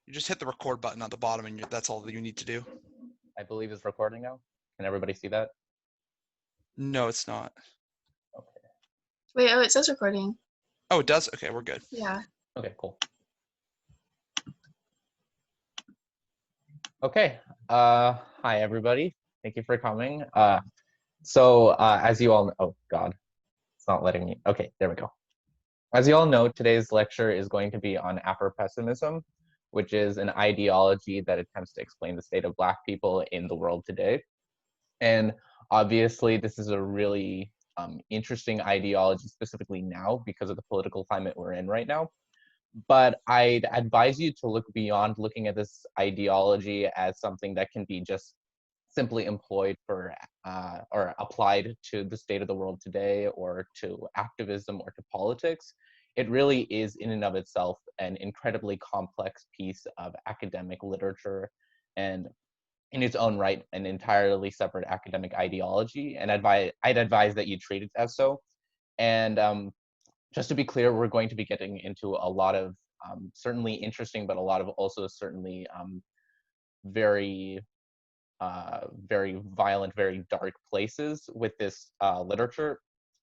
You just hit the record button at the bottom, and that's all that you need to do. I believe is recording now. Can everybody see that? No, it's not. Okay. Wait, oh, it says recording. Oh, it does? Okay, we're good. Yeah. Okay, cool. Okay. Hi, everybody. Thank you for coming. As you all know, oh, God, it's not letting me. Okay, there we go. As you all know, today's lecture is going to be on Afro-pessimism, which is an ideology that attempts to explain the state of Black people in the world today. And obviously, this is a really interesting ideology, specifically now because of the political climate we're in right now. But I'd advise you to look beyond looking at this ideology as something that can be just simply employed for or applied to the state of the world today, or to activism, or to politics. It really is in and of itself an incredibly complex piece of academic literature, and in its own right, an entirely separate academic ideology. And I'd advise that you treat it as so. And just to be clear, we're going to be getting into a lot of certainly interesting, but a lot of also certainly very violent, very dark places with this literature.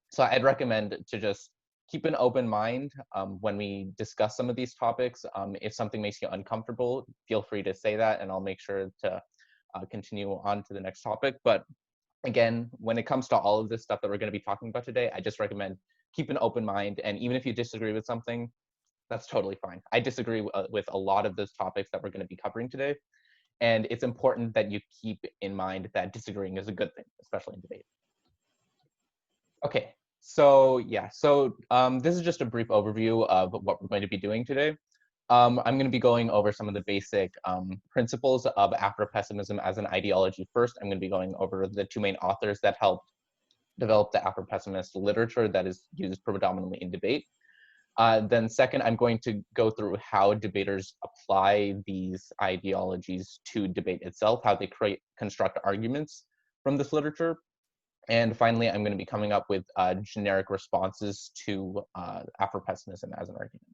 So I'd recommend to just keep an open mind when we discuss some of these topics. If something makes you uncomfortable, feel free to say that, and I'll make sure to continue on to the next topic. But again, when it comes to all of this stuff that we're going to be talking about today, I just recommend keep an open mind. And even if you disagree with something, that's totally fine. I disagree with a lot of those topics that we're going to be covering today. And it's important that you keep in mind that disagreeing is a good thing, especially in debate. Okay, so yeah, this is just a brief overview of what we're going to be doing today. I'm going to be going over some of the basic principles of Afro-pessimism as an ideology first. I'm going to be going over the two main authors that helped develop the Afro-pessimist literature that is used predominantly in debate. Then second, I'm going to go through how debaters apply these ideologies to debate itself, how they construct arguments from this literature. And finally, I'm going to be coming up with generic responses to Afro-pessimism as an argument.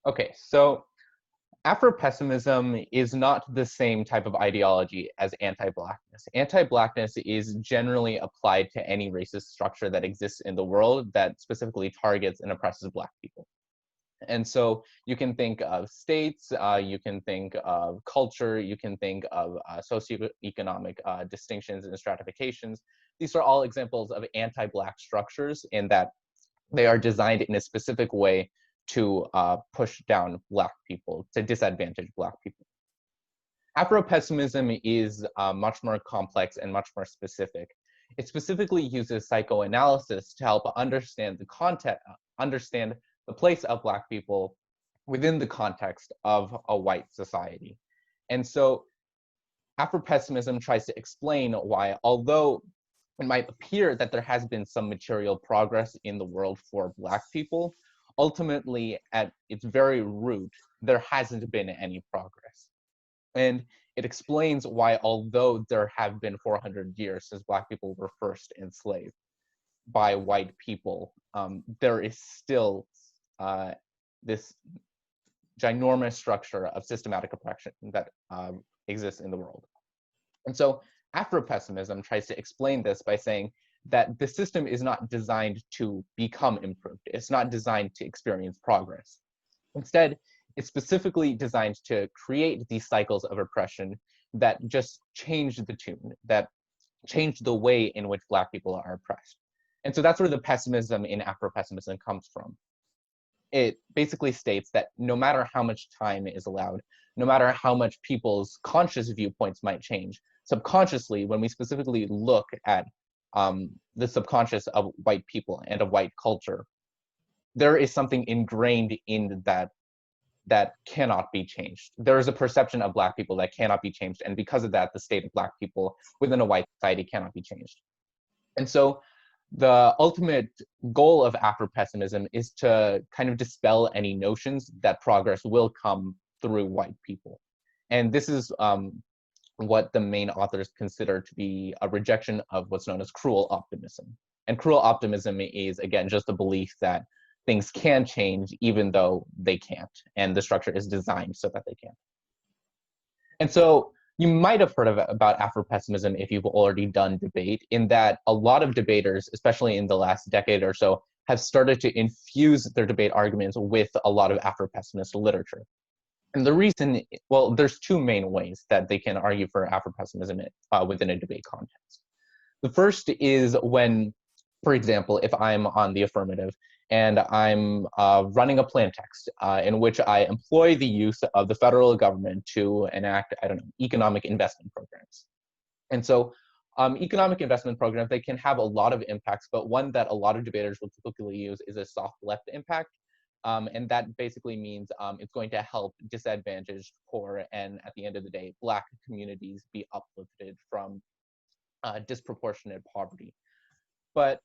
Okay, so Afro-pessimism is not the same type of ideology as anti-Blackness. Anti-Blackness is generally applied to any racist structure that exists in the world that specifically targets and oppresses Black people. And so you can think of states, you can think of culture, you can think of socioeconomic distinctions and stratifications. These are all examples of anti-Black structures in that they are designed in a specific way to push down Black people, to disadvantage Black people. Afro-pessimism is much more complex and much more specific. It specifically uses psychoanalysis to help understand the context, understand the place of Black people within the context of a white society. And so Afro-pessimism tries to explain why, although it might appear that there has been some material progress in the world for Black people, ultimately, at its very root, there hasn't been any progress. And it explains why, although there have been 400 years since Black people were first enslaved by white people, there is still this ginormous structure of systematic oppression that exists in the world. And so Afro-pessimism tries to explain this by saying that the system is not designed to become improved. It's not designed to experience progress. Instead, it's specifically designed to create these cycles of oppression that just change the tune, that change the way in which Black people are oppressed. And so that's where the pessimism in Afro-pessimism comes from. It basically states that no matter how much time is allowed, no matter how much people's conscious viewpoints might change, subconsciously, when we specifically look at the subconscious of white people and of white culture, there is something ingrained in that cannot be changed. There is a perception of Black people that cannot be changed, and because of that, the state of Black people within a white society cannot be changed. And so the ultimate goal of Afro-pessimism is to kind of dispel any notions that progress will come through white people. And this is what the main authors consider to be a rejection of what's known as cruel optimism. And cruel optimism is, again, just a belief that things can change even though they can't, and the structure is designed so that they can. And so you might have heard about Afro-pessimism if you've already done debate, in that a lot of debaters, especially in the last decade or so, have started to infuse their debate arguments with a lot of Afro-pessimist literature. And the reason, well, there's two main ways that they can argue for Afro-pessimism within a debate context. The first is when, for example, if I'm on the affirmative and I'm running a plan text in which I employ the use of the federal government to enact, I don't know, economic investment programs. And so economic investment programs, they can have a lot of impacts, but one that a lot of debaters will typically use is a soft left impact. And that basically means it's going to help disadvantaged, poor, and at the end of the day, Black communities be uplifted from disproportionate poverty. But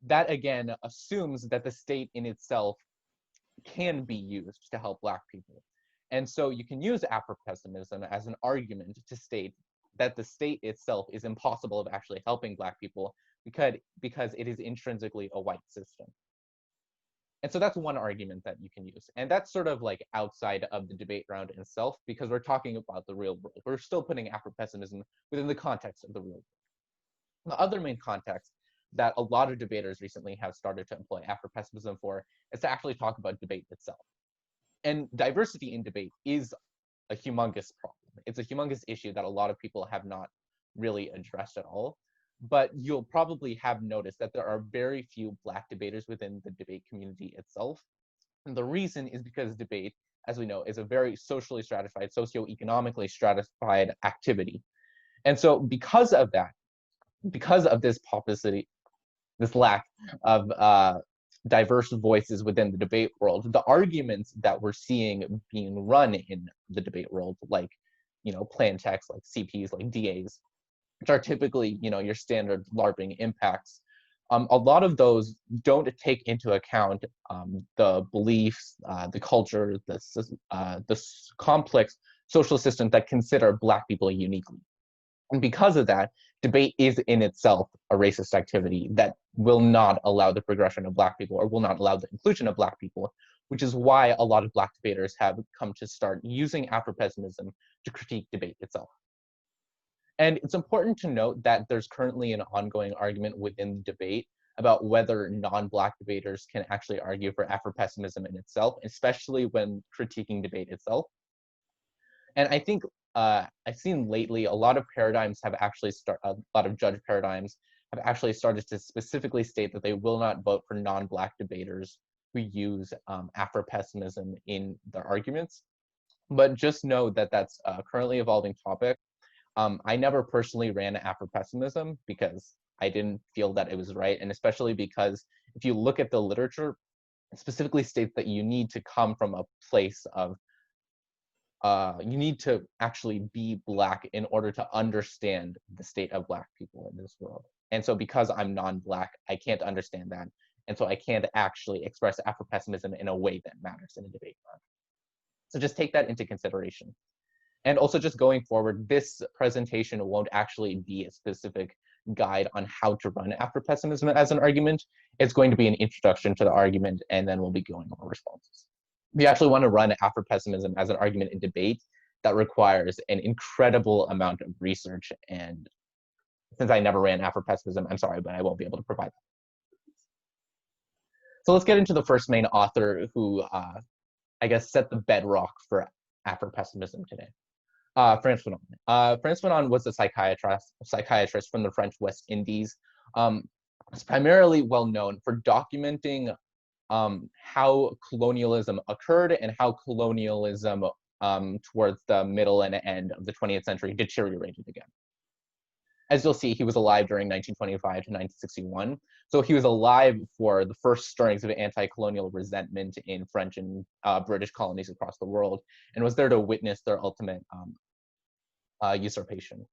that again assumes that the state in itself can be used to help Black people. And so you can use Afro-pessimism as an argument to state that the state itself is impossible of actually helping Black people because it is intrinsically a white system. And so that's one argument that you can use. And that's sort of like outside of the debate round itself, because we're talking about the real world. We're still putting Afro-pessimism within the context of the real world. The other main context that a lot of debaters recently have started to employ Afro-pessimism for is to actually talk about debate itself. And diversity in debate is a humongous problem. It's a humongous issue that a lot of people have not really addressed at all. But you'll probably have noticed that there are very few Black debaters within the debate community itself. And the reason is because debate, as we know, is a very socially stratified, socioeconomically stratified activity. And so because of that, because of this paucity, this lack of diverse voices within the debate world, the arguments that we're seeing being run in the debate world, like, you know, plan texts, like CPs, like DAs, which are typically, you know, your standard LARPing impacts, a lot of those don't take into account the beliefs, the culture, the complex social systems that consider Black people uniquely. And because of that, debate is in itself a racist activity that will not allow the progression of Black people or will not allow the inclusion of Black people, which is why a lot of Black debaters have come to start using Afro-pessimism to critique debate itself. And it's important to note that there's currently an ongoing argument within the debate about whether non-Black debaters can actually argue for Afro-pessimism in itself, especially when critiquing debate itself. And I think I've seen lately a lot of paradigms have actually a lot of judge paradigms have actually started to specifically state that they will not vote for non-Black debaters who use Afro-pessimism in their arguments. But just know that that's a currently evolving topic. I never personally ran Afro-pessimism because I didn't feel that it was right, and especially because if you look at the literature, it specifically states that you need to come from a place of you need to actually be Black in order to understand the state of Black people in this world. And so because I'm non-Black, I can't understand that. And so I can't actually express Afro-pessimism in a way that matters in a debate round. So just take that into consideration. And also just going forward, this presentation won't actually be a specific guide on how to run Afro-pessimism as an argument. It's going to be an introduction to the argument, and then we'll be going over responses. If you actually want to run Afro-pessimism as an argument in debate, that requires an incredible amount of research. And since I never ran Afro-pessimism, I'm sorry, but I won't be able to provide that. So let's get into the first main author who, I guess, set the bedrock for Afro-pessimism today. Frantz Fanon. Frantz Fanon was a psychiatrist from the French West Indies. He's primarily well known for documenting how colonialism occurred and how colonialism towards the middle and end of the 20th century deteriorated again. As you'll see, he was alive during 1925 to 1961. So he was alive for the first stirrings of anti-colonial resentment in French and British colonies across the world, and was there to witness their ultimate usurpation.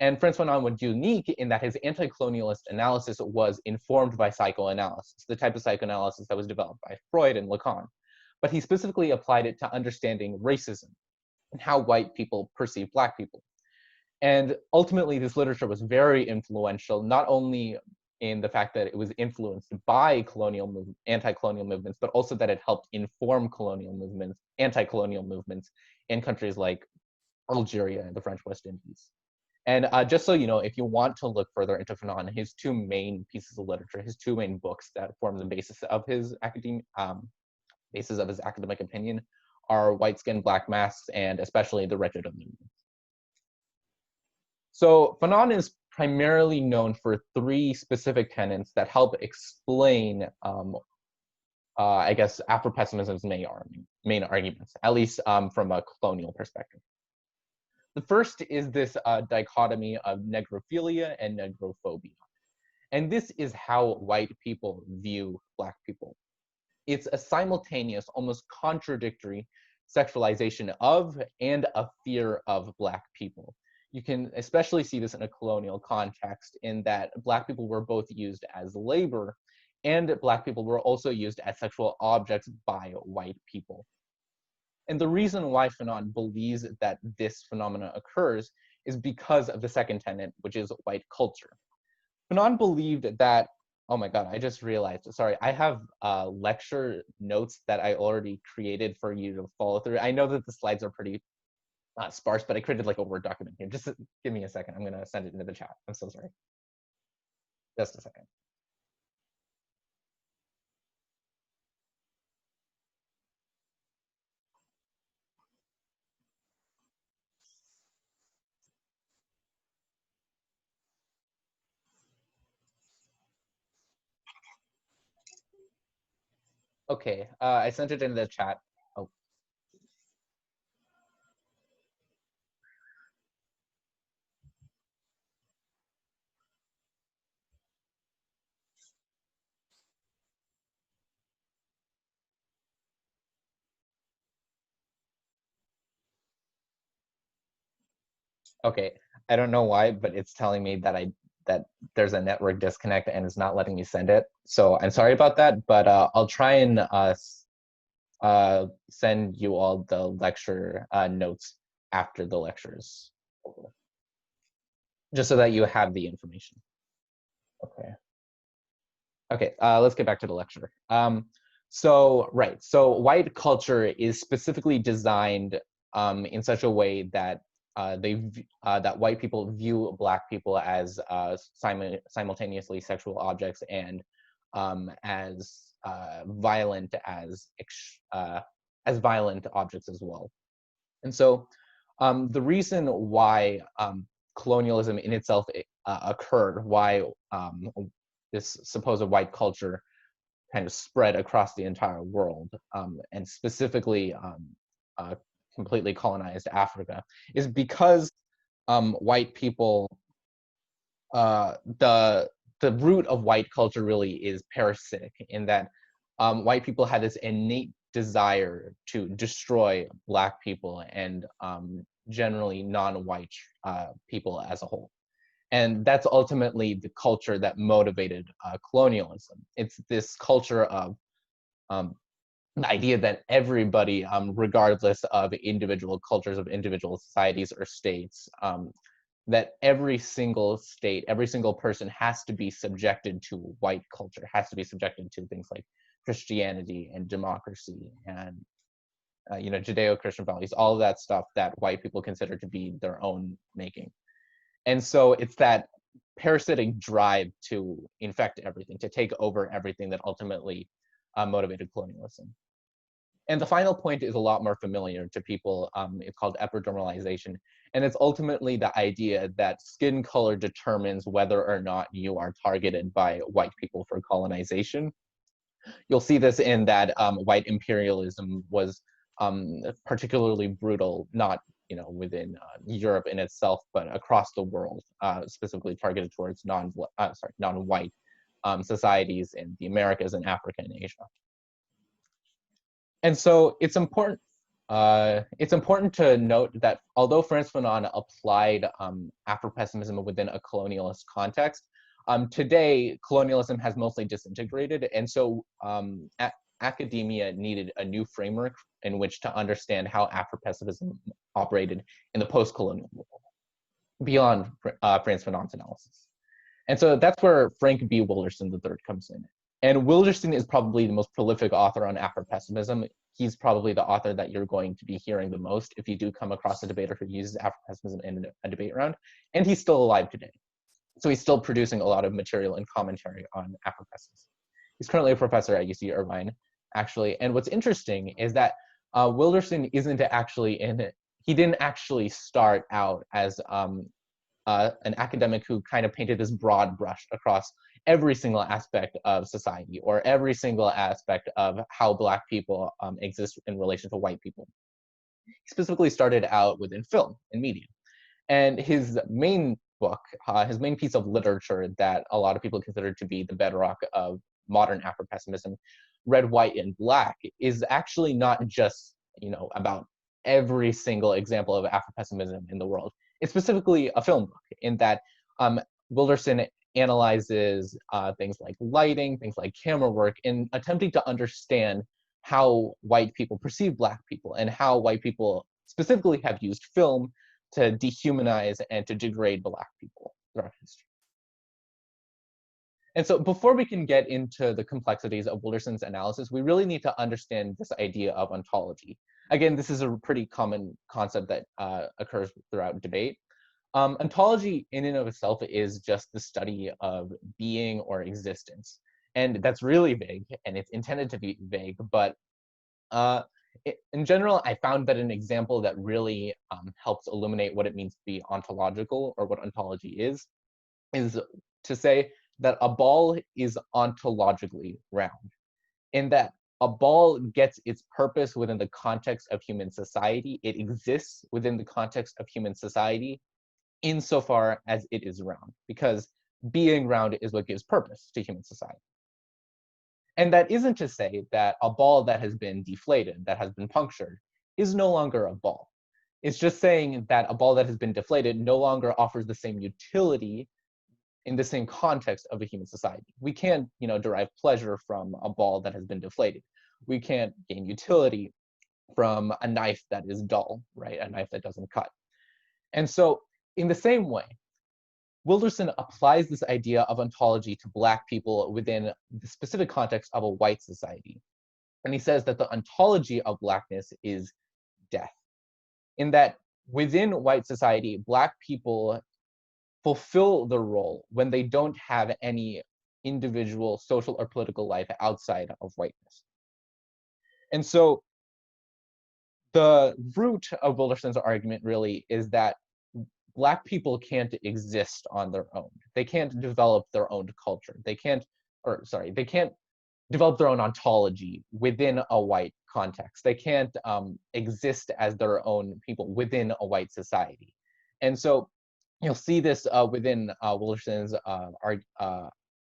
And Frantz Fanon was unique in that his anti-colonialist analysis was informed by psychoanalysis, the type of psychoanalysis that was developed by Freud and Lacan. But he specifically applied it to understanding racism and how white people perceive Black people. And ultimately, this literature was very influential, not only in the fact that it was influenced by anti-colonial movements, but also that it helped inform anti-colonial movements in countries like Algeria and the French West Indies. And just so you know, if you want to look further into Fanon, his two main pieces of literature, his two main books that form the basis of his academic opinion are White Skin, Black Masks, and especially The Wretched of Movements. So Fanon is primarily known for three specific tenets that help explain, I guess, Afro-pessimism's main arguments, at least from a colonial perspective. The first is this dichotomy of negrophilia and negrophobia. And this is how white people view Black people. It's a simultaneous, almost contradictory sexualization of and a fear of Black people. You can especially see this in a colonial context in that Black people were both used as labor and Black people were also used as sexual objects by white people. And the reason why Fanon believes that this phenomenon occurs is because of the second tenet, which is white culture. Fanon believed that, oh my God, I just realized, sorry, I have lecture notes that I already created for you to follow through. I know that the slides are pretty sparse, but I created like a Word document here. Just give me a second. I'm gonna send it into the chat. I'm so sorry. Just a second. Okay, I sent it in the chat. Oh. Okay, I don't know why, but it's telling me that that there's a network disconnect and it's not letting me send it. So I'm sorry about that, but I'll try and send you all the lecture notes after the lectures, just so that you have the information. Okay. Okay, let's get back to the lecture. So white culture is specifically designed in such a way that that white people view Black people as simultaneously sexual objects and as violent objects as well. And so the reason why colonialism in itself occurred, why this supposed white culture kind of spread across the entire world, and specifically completely colonized Africa, is because white people, the root of white culture really is parasitic, in that white people had this innate desire to destroy Black people and generally non-white people as a whole. And that's ultimately the culture that motivated colonialism. It's this culture of the idea that everybody, regardless of individual cultures, of individual societies or states, that every single state, every single person has to be subjected to white culture, has to be subjected to things like Christianity and democracy and Judeo-Christian values, all of that stuff that white people consider to be their own making. And so it's that parasitic drive to infect everything, to take over everything, that ultimately motivated colonialism. And the final point is a lot more familiar to people. It's called epidermalization. And it's ultimately the idea that skin color determines whether or not you are targeted by white people for colonization. You'll see this in that white imperialism was particularly brutal, not within Europe in itself, but across the world, specifically targeted towards non-white societies in the Americas and Africa and Asia. And so it's important to note that although Frantz Fanon applied Afro-pessimism within a colonialist context, today colonialism has mostly disintegrated, and so academia needed a new framework in which to understand how Afro-pessimism operated in the post-colonial world, beyond Frantz Fanon's analysis. And so that's where Frank B. Wilderson III comes in. And Wilderson is probably the most prolific author on Afro-pessimism. He's probably the author that you're going to be hearing the most if you do come across a debater who uses Afro-pessimism in a debate round. And he's still alive today. So he's still producing a lot of material and commentary on Afro-pessimism. He's currently a professor at UC Irvine, actually. And what's interesting is that Wilderson he didn't actually start out as an academic who kind of painted this broad brush across every single aspect of society or every single aspect of how Black people exist in relation to white people. He specifically started out within film and media. And his main book, his main piece of literature that a lot of people consider to be the bedrock of modern Afro-pessimism, Red, White, and Black, is actually not just, about every single example of Afro-pessimism in the world. It's specifically a film book in that Wilderson analyzes things like lighting, things like camera work, in attempting to understand how white people perceive Black people and how white people specifically have used film to dehumanize and to degrade Black people throughout history. And so before we can get into the complexities of Wilderson's analysis, we really need to understand this idea of ontology. Again, this is a pretty common concept that occurs throughout debate. Ontology in and of itself is just the study of being or existence. And that's really vague, and it's intended to be vague, but in general, I found that an example that really helps illuminate what it means to be ontological, or what ontology is to say that a ball is ontologically round, in that a ball gets its purpose within the context of human society. It exists within the context of human society insofar as it is round, because being round is what gives purpose to human society. And that isn't to say that a ball that has been deflated, that has been punctured, is no longer a ball. It's just saying that a ball that has been deflated no longer offers the same utility in the same context of a human society. We can't, derive pleasure from a ball that has been deflated. We can't gain utility from a knife that is dull, right? A knife that doesn't cut. And so in the same way, Wilderson applies this idea of ontology to Black people within the specific context of a white society. And he says that the ontology of Blackness is death. In that within white society, Black people fulfill the role when they don't have any individual social or political life outside of whiteness. And so the root of Wilderson's argument really is that Black people can't exist on their own. They can't develop their own culture. They can't develop their own ontology within a white context. They can't exist as their own people within a white society. And so you'll see this within Wilderson's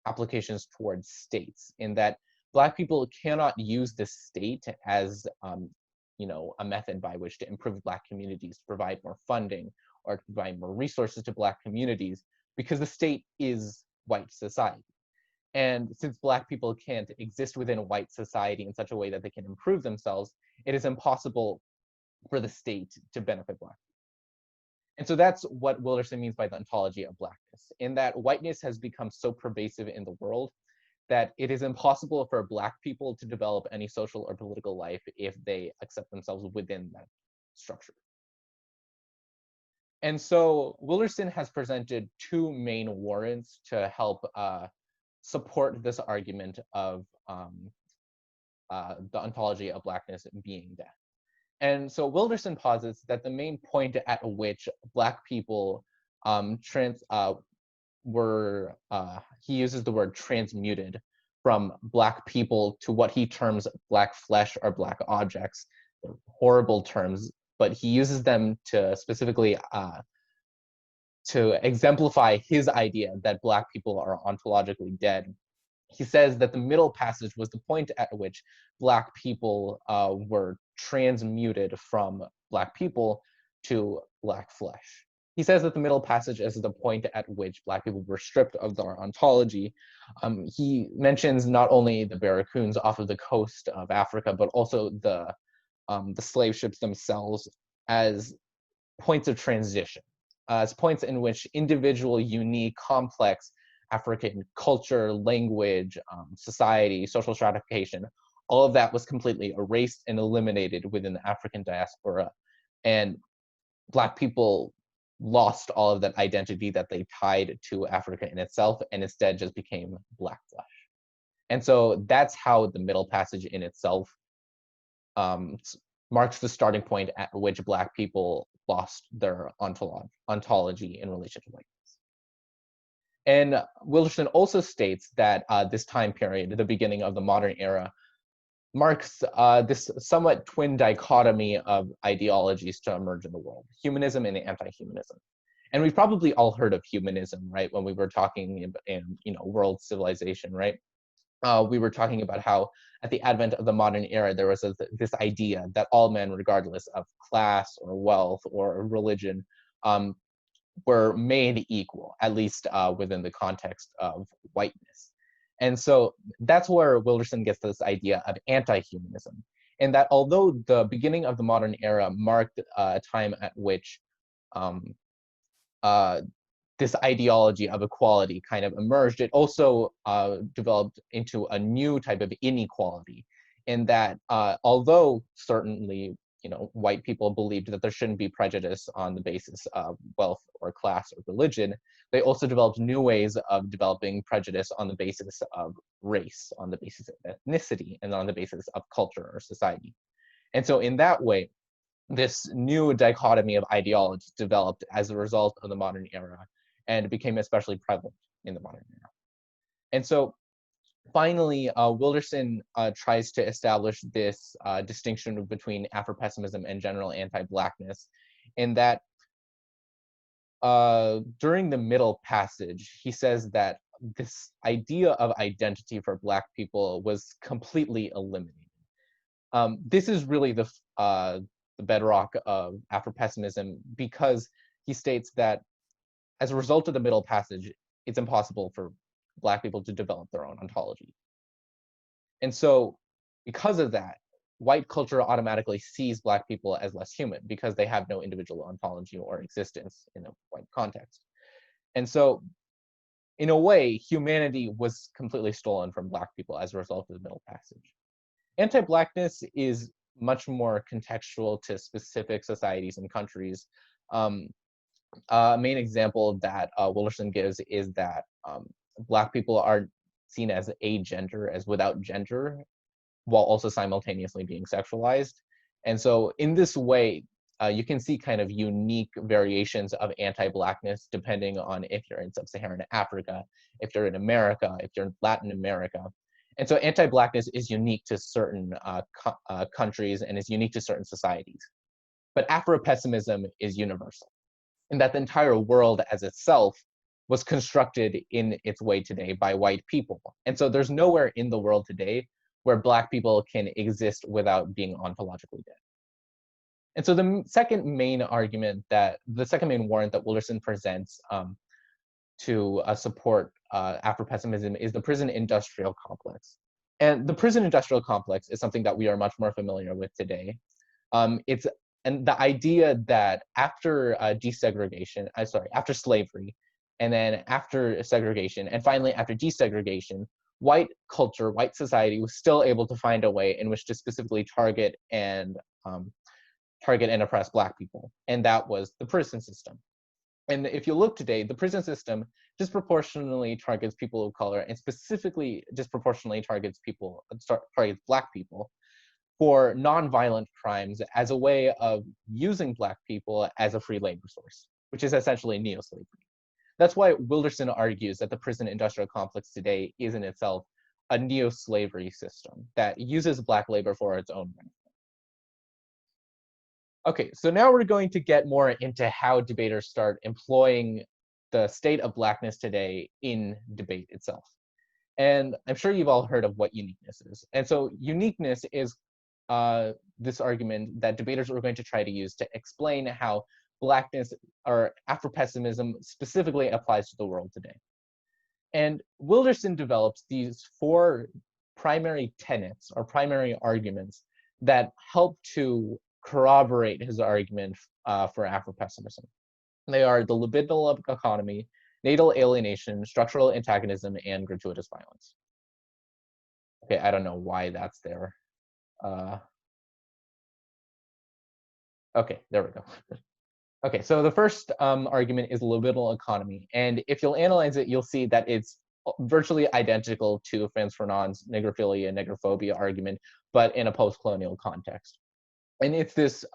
applications towards states, in that Black people cannot use the state as a method by which to improve Black communities, to provide more funding, or to provide more resources to Black communities, because the state is white society. And since Black people can't exist within white society in such a way that they can improve themselves, it is impossible for the state to benefit Black people. And so that's what Wilderson means by the ontology of Blackness, in that whiteness has become so pervasive in the world that it is impossible for Black people to develop any social or political life if they accept themselves within that structure. And so Wilderson has presented two main warrants to help support this argument of the ontology of Blackness being death. And so Wilderson posits that the main point at which Black people he uses the word transmuted from Black people to what he terms Black flesh or Black objects. They're horrible terms, but he uses them to specifically to exemplify his idea that Black people are ontologically dead. He says that the middle passage was the point at which Black people were transmuted from Black people to Black flesh. He says that the middle passage is the point at which Black people were stripped of their ontology. He mentions not only the barracoons off of the coast of Africa, but also the slave ships themselves as points of transition, as points in which individual, unique, complex African culture, language, society, social stratification, all of that was completely erased and eliminated within the African diaspora. And Black people lost all of that identity that they tied to Africa in itself, and instead just became Black flesh. And so that's how the Middle Passage in itself marks the starting point at which Black people lost their ontology in relation to whiteness. And Wilderson also states that this time period, the beginning of the modern era, marks this somewhat twin dichotomy of ideologies to emerge in the world: humanism and anti-humanism. And we've probably all heard of humanism, right? When we were talking in world civilization, right? We were talking about how at the advent of the modern era, there was this idea that all men, regardless of class or wealth or religion, were made equal, at least within the context of whiteness. And so that's where Wilderson gets this idea of anti-humanism, and that although the beginning of the modern era marked a time at which this ideology of equality kind of emerged, it also developed into a new type of inequality, in that although certainly white people believed that there shouldn't be prejudice on the basis of wealth or class or religion, they also developed new ways of developing prejudice on the basis of race, on the basis of ethnicity, and on the basis of culture or society. And so in that way, this new dichotomy of ideology developed as a result of the modern era, and became especially prevalent in the modern era. And so finally, Wilderson tries to establish this distinction between Afro-pessimism and general anti-Blackness, in that during the Middle Passage, he says that this idea of identity for Black people was completely eliminated. This is really the bedrock of Afro-pessimism, because he states that as a result of the Middle Passage, it's impossible for Black people to develop their own ontology. And so because of that, white culture automatically sees Black people as less human, because they have no individual ontology or existence in a white context. And so in a way, humanity was completely stolen from Black people as a result of the Middle Passage. Anti-Blackness is much more contextual to specific societies and countries. A main example that Wilderson gives is that Black people are seen as agender, as without gender, while also simultaneously being sexualized. And so in this way, you can see kind of unique variations of anti-Blackness depending on if you're in sub-Saharan Africa, if you're in America, if you're in Latin America. And so anti-Blackness is unique to certain countries and is unique to certain societies. But Afro-pessimism is universal, and that the entire world as itself was constructed in its way today by white people. And so there's nowhere in the world today where Black people can exist without being ontologically dead. And so the second main warrant that Wilderson presents to support Afro-pessimism is the prison industrial complex. And the prison industrial complex is something that we are much more familiar with today. And the idea that after after slavery, and then after segregation, and finally after desegregation, white culture, white society was still able to find a way in which to specifically target and oppress Black people, and that was the prison system. And if you look today, the prison system disproportionately targets people of color, and specifically disproportionately targets Black people for nonviolent crimes as a way of using Black people as a free labor source, which is essentially neo-slavery. That's why Wilderson argues that the prison industrial complex today is in itself a neo-slavery system that uses Black labor for its own benefit. Okay, so now we're going to get more into how debaters start employing the state of Blackness today in debate itself. And I'm sure you've all heard of what uniqueness is. And so uniqueness is this argument that debaters are going to try to use to explain how Blackness or Afro-pessimism specifically applies to the world today. And Wilderson develops these 4 primary tenets or primary arguments that help to corroborate his argument for Afro-pessimism. They are the libidinal economy, natal alienation, structural antagonism, and gratuitous violence. Okay, I don't know why that's there. Okay, there we go. Okay, so the first argument is libidinal economy. And if you'll analyze it, you'll see that it's virtually identical to Franz Fanon's negrophilia and negrophobia argument, but in a post-colonial context. And it's this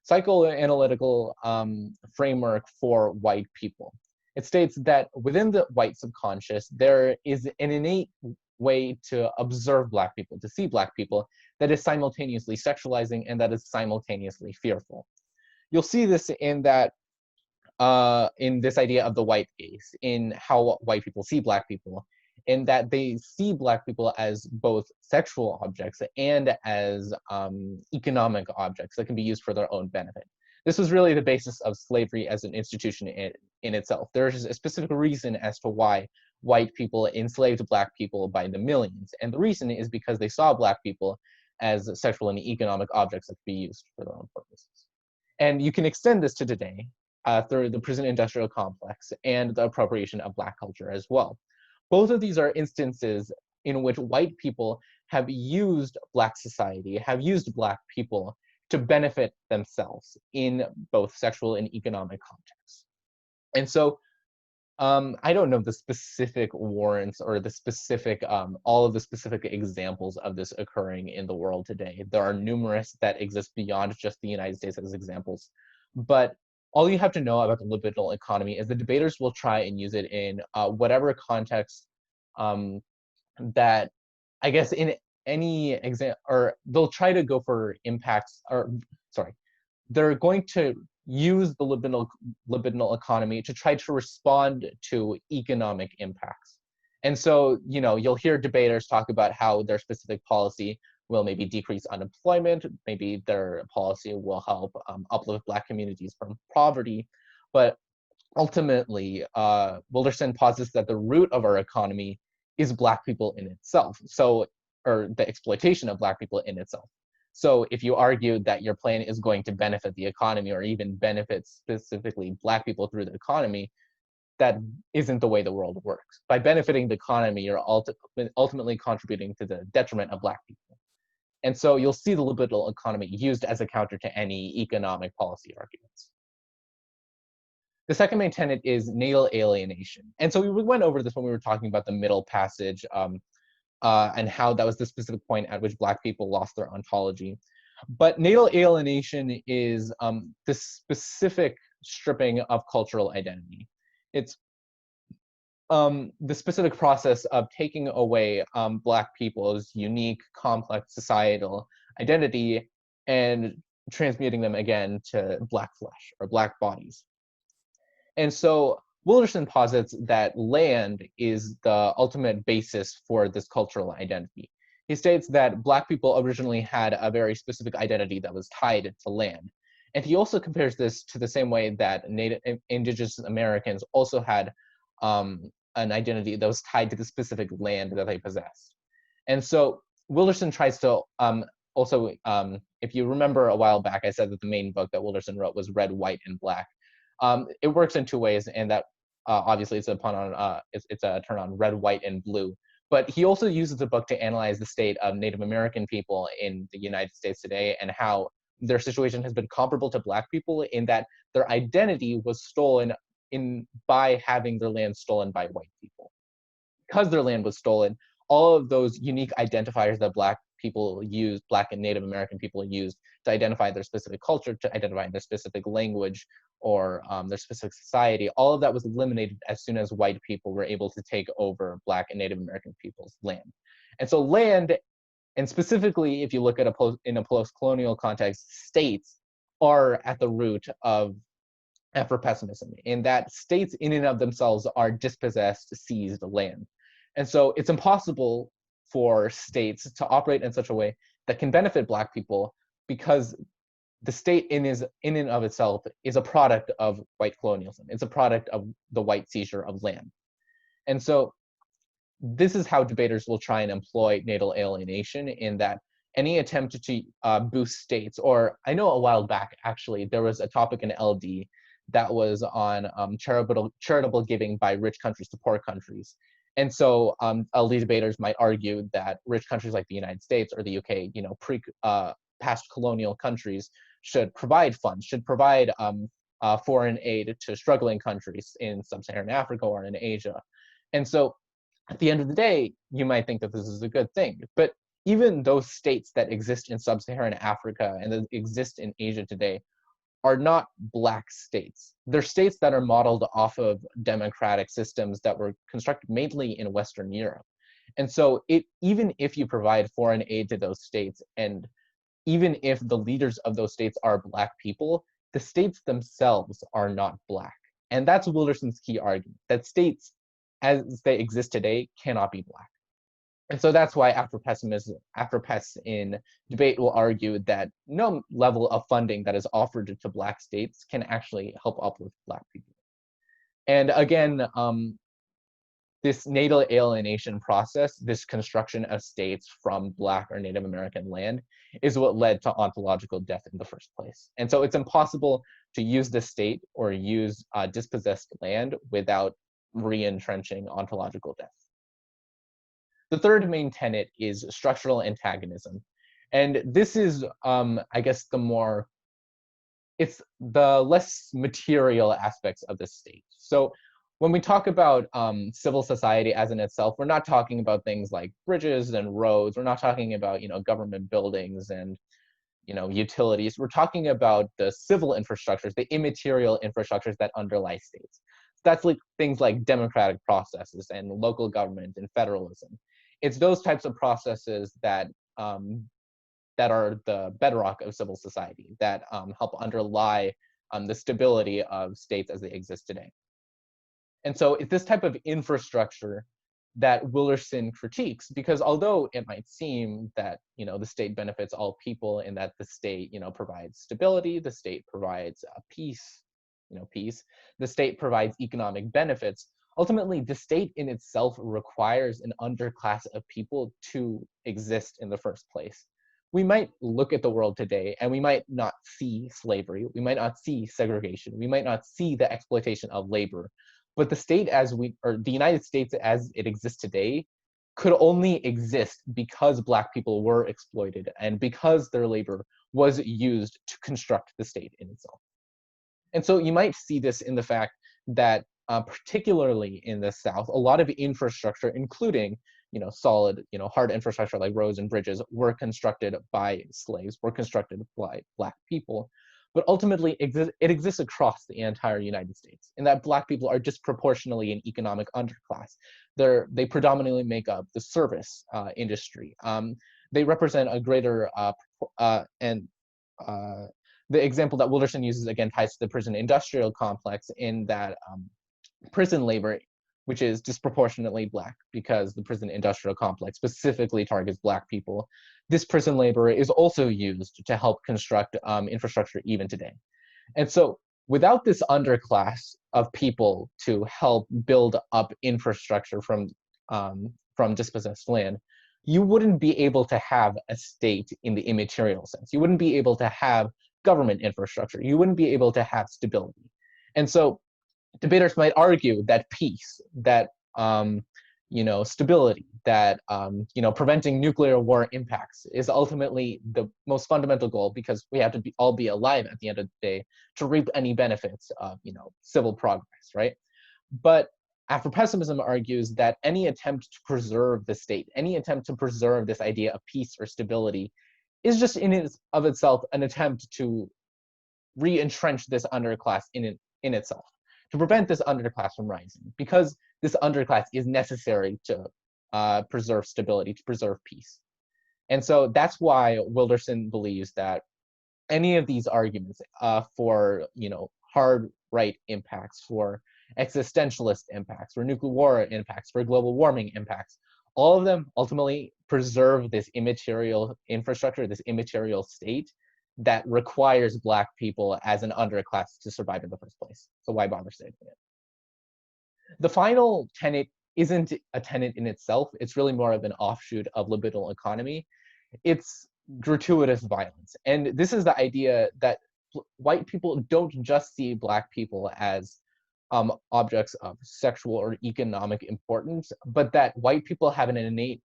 psychoanalytical framework for white people. It states that within the white subconscious, there is an innate way to observe Black people, to see Black people, that is simultaneously sexualizing and that is simultaneously fearful. You'll see this in that, in this idea of the white gaze, in how white people see Black people, in that they see Black people as both sexual objects and as economic objects that can be used for their own benefit. This was really the basis of slavery as an institution in itself. There's a specific reason as to why white people enslaved Black people by the millions. And the reason is because they saw Black people as sexual and economic objects that could be used for their own purposes. And you can extend this to today through the prison industrial complex and the appropriation of Black culture as well. Both of these are instances in which white people have used Black society, have used Black people to benefit themselves in both sexual and economic contexts. And so I don't know the specific warrants or the specific, all of the specific examples of this occurring in the world today. There are numerous that exist beyond just the United States as examples. But all you have to know about the libidinal economy is the debaters will try and use it in whatever context that, I guess, in any exam, or they'll try to go for impacts, or sorry, they're going to use the libidinal economy to try to respond to economic impacts. And so, you know, you'll hear debaters talk about how their specific policy will maybe decrease unemployment, maybe their policy will help uplift Black communities from poverty, but ultimately, Wilderson posits that the root of our economy is Black people in itself, so, or the exploitation of Black people in itself. So if you argue that your plan is going to benefit the economy or even benefit specifically Black people through the economy, that isn't the way the world works. By benefiting the economy, you're ultimately contributing to the detriment of Black people. And so you'll see the libidinal economy used as a counter to any economic policy arguments. The second main tenet is natal alienation. And so we went over this when we were talking about the middle passage, and how that was the specific point at which Black people lost their ontology. But natal alienation is the specific stripping of cultural identity. It's the specific process of taking away Black people's unique, complex societal identity and transmuting them again to Black flesh or Black bodies. And so Wilderson posits that land is the ultimate basis for this cultural identity. He states that Black people originally had a very specific identity that was tied to land. And he also compares this to the same way that Indigenous Americans also had an identity that was tied to the specific land that they possessed. And so Wilderson tries to also, if you remember a while back, I said that the main book that Wilderson wrote was Red, White, and Black. It works in two ways, and that obviously it's a turn on red, white, and blue. But he also uses the book to analyze the state of Native American people in the United States today and how their situation has been comparable to Black people in that their identity was stolen by having their land stolen by white people. Because their land was stolen, all of those unique identifiers that Black people used, Black and Native American people used to identify their specific culture, to identify their specific language, or their specific society, all of that was eliminated as soon as white people were able to take over Black and Native American people's land. And so land, and specifically if you look at in a post-colonial context, states are at the root of Afro-pessimism, in that states in and of themselves are dispossessed, seized land. And so it's impossible for states to operate in such a way that can benefit Black people because the state in and of itself is a product of white colonialism. It's a product of the white seizure of land. And so this is how debaters will try and employ natal alienation, in that any attempt to boost states, or I know a while back, actually, there was a topic in LD that was on charitable giving by rich countries to poor countries. And so elite debaters might argue that rich countries like the United States or the UK, past colonial countries, should provide funds, should provide foreign aid to struggling countries in sub-Saharan Africa or in Asia. And so at the end of the day, you might think that this is a good thing. But even those states that exist in sub-Saharan Africa and that exist in Asia today are not Black states. They're states that are modeled off of democratic systems that were constructed mainly in Western Europe. And so even if you provide foreign aid to those states, and even if the leaders of those states are Black people, the states themselves are not Black. And that's Wilderson's key argument, that states as they exist today cannot be Black. And so that's why Afro-Pess in debate will argue that no level of funding that is offered to Black states can actually help uplift Black people. And again, this natal alienation process, this construction of states from Black or Native American land, is what led to ontological death in the first place. And so it's impossible to use the state or use dispossessed land without re-entrenching ontological death. The third main tenet is structural antagonism. And this is, I guess, it's the less material aspects of the state. So when we talk about civil society as in itself, we're not talking about things like bridges and roads. We're not talking about, government buildings and, utilities. We're talking about the civil infrastructures, the immaterial infrastructures that underlie states. That's like things like democratic processes and local government and federalism. It's those types of processes that that are the bedrock of civil society, that help underlie the stability of states as they exist today. And so it's this type of infrastructure that Wilderson critiques, because although it might seem that the state benefits all people and that the state provides stability, the state provides peace, the state provides economic benefits, ultimately the state in itself requires an underclass of people to exist in the first place. We might look at the world today and we might not see slavery, we might not see segregation, we might not see the exploitation of labor, but the state the United States as it exists today could only exist because Black people were exploited and because their labor was used to construct the state in itself. And so you might see this in the fact that particularly in the South, a lot of infrastructure, including solid, hard infrastructure like roads and bridges, were constructed by slaves, were constructed by Black people. But ultimately, it exists across the entire United States, in that Black people are disproportionately an economic underclass. They predominantly make up the service industry. They represent a greater, the example that Wilderson uses again ties to the prison industrial complex, in that prison labor, which is disproportionately Black because the prison industrial complex specifically targets Black people, this prison labor is also used to help construct infrastructure even today. And so without this underclass of people to help build up infrastructure from dispossessed land, you wouldn't be able to have a state in the immaterial sense. You wouldn't be able to have government infrastructure. You wouldn't be able to have stability. And so debaters might argue that peace, that stability, that preventing nuclear war impacts is ultimately the most fundamental goal, because we have to all be alive at the end of the day to reap any benefits of civil progress, right? But Afro-pessimism argues that any attempt to preserve the state, any attempt to preserve this idea of peace or stability, is just in of itself an attempt to re-entrench this underclass in itself, to prevent this underclass from rising, because this underclass is necessary to preserve stability, to preserve peace. And so that's why Wilderson believes that any of these arguments for hard right impacts, for existentialist impacts, for nuclear war impacts, for global warming impacts, all of them ultimately preserve this immaterial infrastructure, this immaterial state that requires Black people as an underclass to survive in the first place. So why bother saving it? The final tenet isn't a tenet in itself. It's really more of an offshoot of libidinal economy. It's gratuitous violence. And this is the idea that white people don't just see black people as objects of sexual or economic importance, but that white people have an innate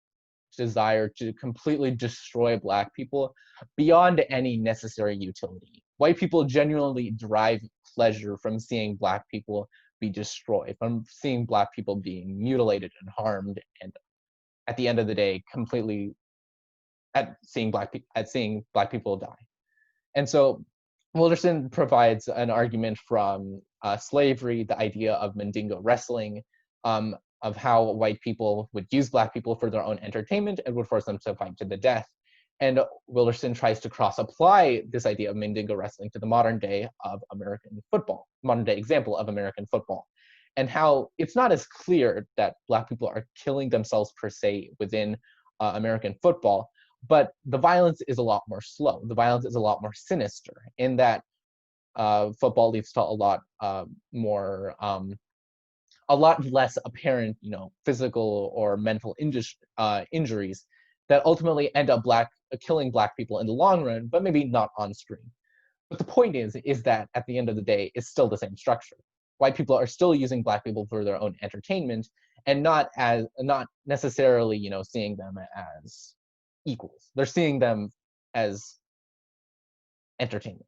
desire to completely destroy black people beyond any necessary utility. White people genuinely derive pleasure from seeing black people be destroyed, from seeing black people being mutilated and harmed, and at the end of the day, completely at seeing black people die. And so Wilderson provides an argument from slavery, the idea of Mandingo wrestling, of how white people would use black people for their own entertainment and would force them to fight to the death. And Wilderson tries to cross-apply this idea of Mandingo wrestling to the modern day of American football, modern day example of American football, and how it's not as clear that black people are killing themselves per se within American football, but the violence is a lot more slow. The violence is a lot more sinister in that football leads to a lot more, a lot less apparent, physical or mental injuries that ultimately end up killing black people in the long run, but maybe not on screen. But the point is that at the end of the day, it's still the same structure. White people are still using black people for their own entertainment, and not necessarily, seeing them as equals. They're seeing them as entertainment.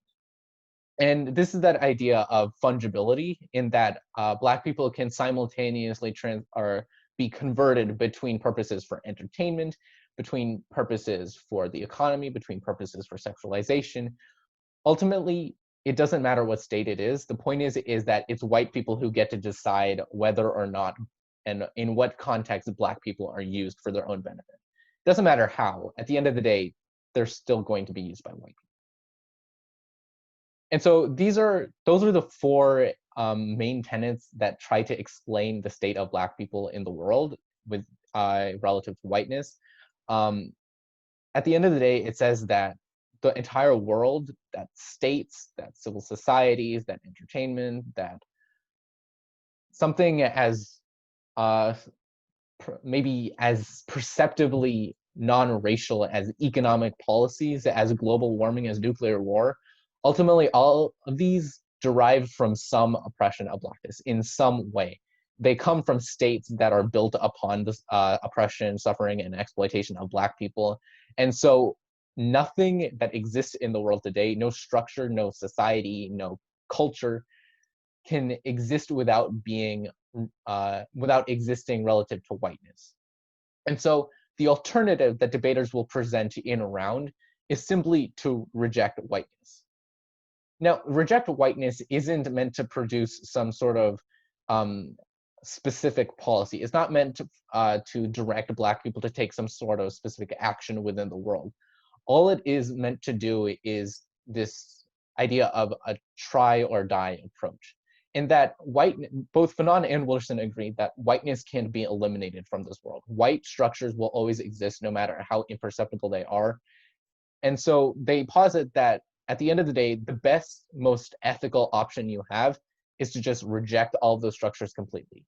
And this is that idea of fungibility, in that black people can simultaneously be converted between purposes for entertainment, between purposes for the economy, between purposes for sexualization. Ultimately, it doesn't matter what state it is. The point is that it's white people who get to decide whether or not and in what context black people are used for their own benefit. It doesn't matter how. At the end of the day, they're still going to be used by white people. And so those are the four main tenets that try to explain the state of black people in the world with relative to whiteness. At the end of the day, it says that the entire world, that states, that civil societies, that entertainment, that something as maybe as perceptibly non-racial as economic policies, as global warming, as nuclear war, ultimately all of these derive from some oppression of blackness in some way. They come from states that are built upon this oppression, suffering, and exploitation of black people. And so nothing that exists in the world today, no structure, no society, no culture, can exist without existing relative to whiteness. And so the alternative that debaters will present in a round is simply to reject whiteness. Now, reject whiteness isn't meant to produce some sort of specific policy. It's not meant to direct black people to take some sort of specific action within the world. All it is meant to do is this idea of a try or die approach. In that both Fanon and Wilderson agree that whiteness can't be eliminated from this world. White structures will always exist no matter how imperceptible they are. And so they posit that at the end of the day, the best, most ethical option you have is to just reject all of those structures completely.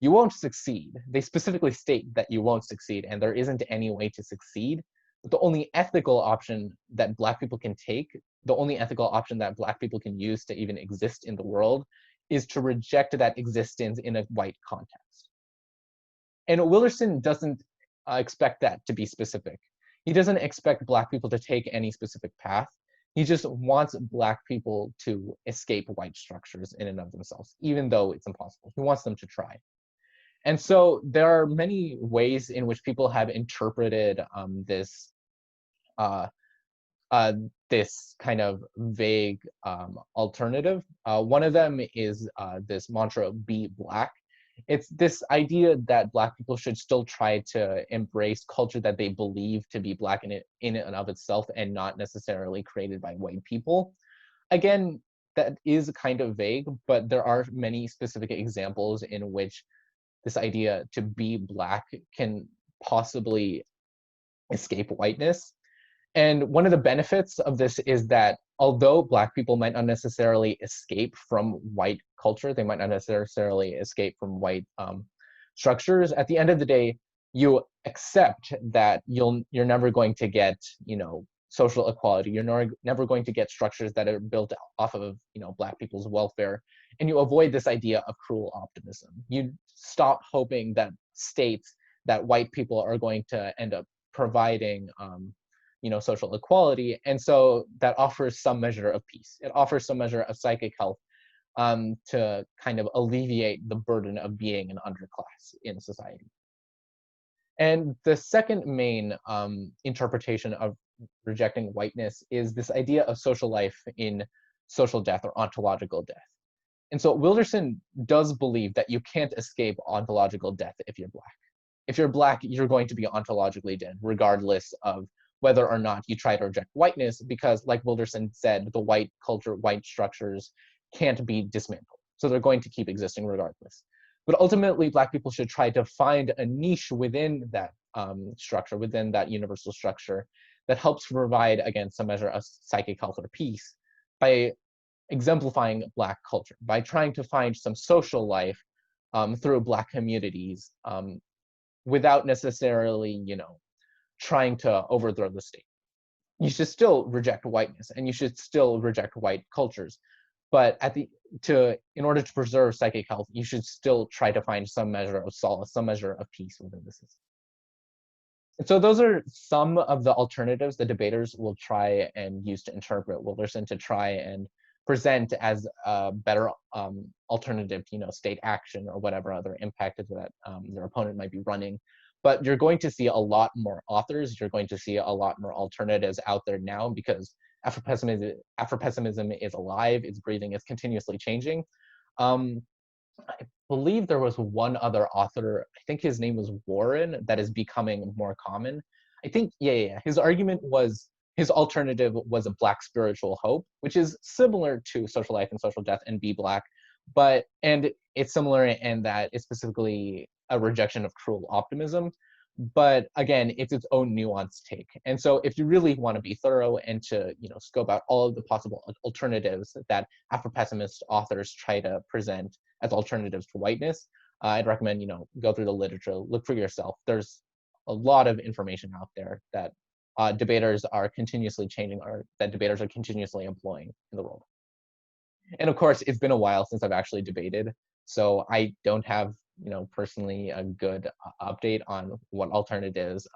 You won't succeed. They specifically state that you won't succeed, and there isn't any way to succeed. But the only ethical option that black people can take, the only ethical option that black people can use to even exist in the world, is to reject that existence in a white context. And Wilderson doesn't expect that to be specific. He doesn't expect black people to take any specific path. He just wants black people to escape white structures in and of themselves, even though it's impossible. He wants them to try. And so there are many ways in which people have interpreted this kind of vague alternative. One of them is this mantra, be black. It's this idea that black people should still try to embrace culture that they believe to be black in and of itself, and not necessarily created by white people. Again, that is kind of vague, but there are many specific examples in which this idea to be black can possibly escape whiteness. And one of the benefits of this is that although black people might not necessarily escape from white culture, they might not necessarily escape from white structures, at the end of the day, you accept that you're never going to get, social equality. You're never going to get structures that are built off of, Black people's welfare. And you avoid this idea of cruel optimism. You stop hoping that that white people are going to end up providing, social equality. And so that offers some measure of peace. It offers some measure of psychic health, to kind of alleviate the burden of being an underclass in society. And the second main interpretation of rejecting whiteness is this idea of social life in social death or ontological death. And so Wilderson does believe that you can't escape ontological death if you're Black. If you're Black, you're going to be ontologically dead, regardless of whether or not you try to reject whiteness, because like Wilderson said, the white culture, white structures can't be dismantled. So they're going to keep existing regardless. But ultimately, Black people should try to find a niche within that structure, within that universal structure, that helps provide, again, some measure of psychic health or peace by exemplifying Black culture, by trying to find some social life through Black communities without necessarily, trying to overthrow the state. You should still reject whiteness, and you should still reject white cultures. But in order to preserve psychic health, you should still try to find some measure of solace, some measure of peace within the system. And so those are some of the alternatives the debaters will try and use to interpret Wilderson, to try and present as a better alternative to, state action or whatever other impact that their opponent might be running. But you're going to see a lot more authors. You're going to see a lot more alternatives out there now, because Afro-pessimism is alive, it's breathing, it's continuously changing. I believe there was one other author, I think his name was Warren, that is becoming more common. I think, his argument was, his alternative was a Black spiritual hope, which is similar to social life and social death and Be Black, and it's similar in that it's specifically a rejection of cruel optimism. But again, it's its own nuanced take. And so if you really want to be thorough and to, scope out all of the possible alternatives that Afro-pessimist authors try to present as alternatives to whiteness, I'd recommend, go through the literature, look for yourself. There's a lot of information out there that debaters are continuously changing, or that debaters are continuously employing in the world. And of course, it's been a while since I've actually debated, so I don't have, personally a good update on what alternatives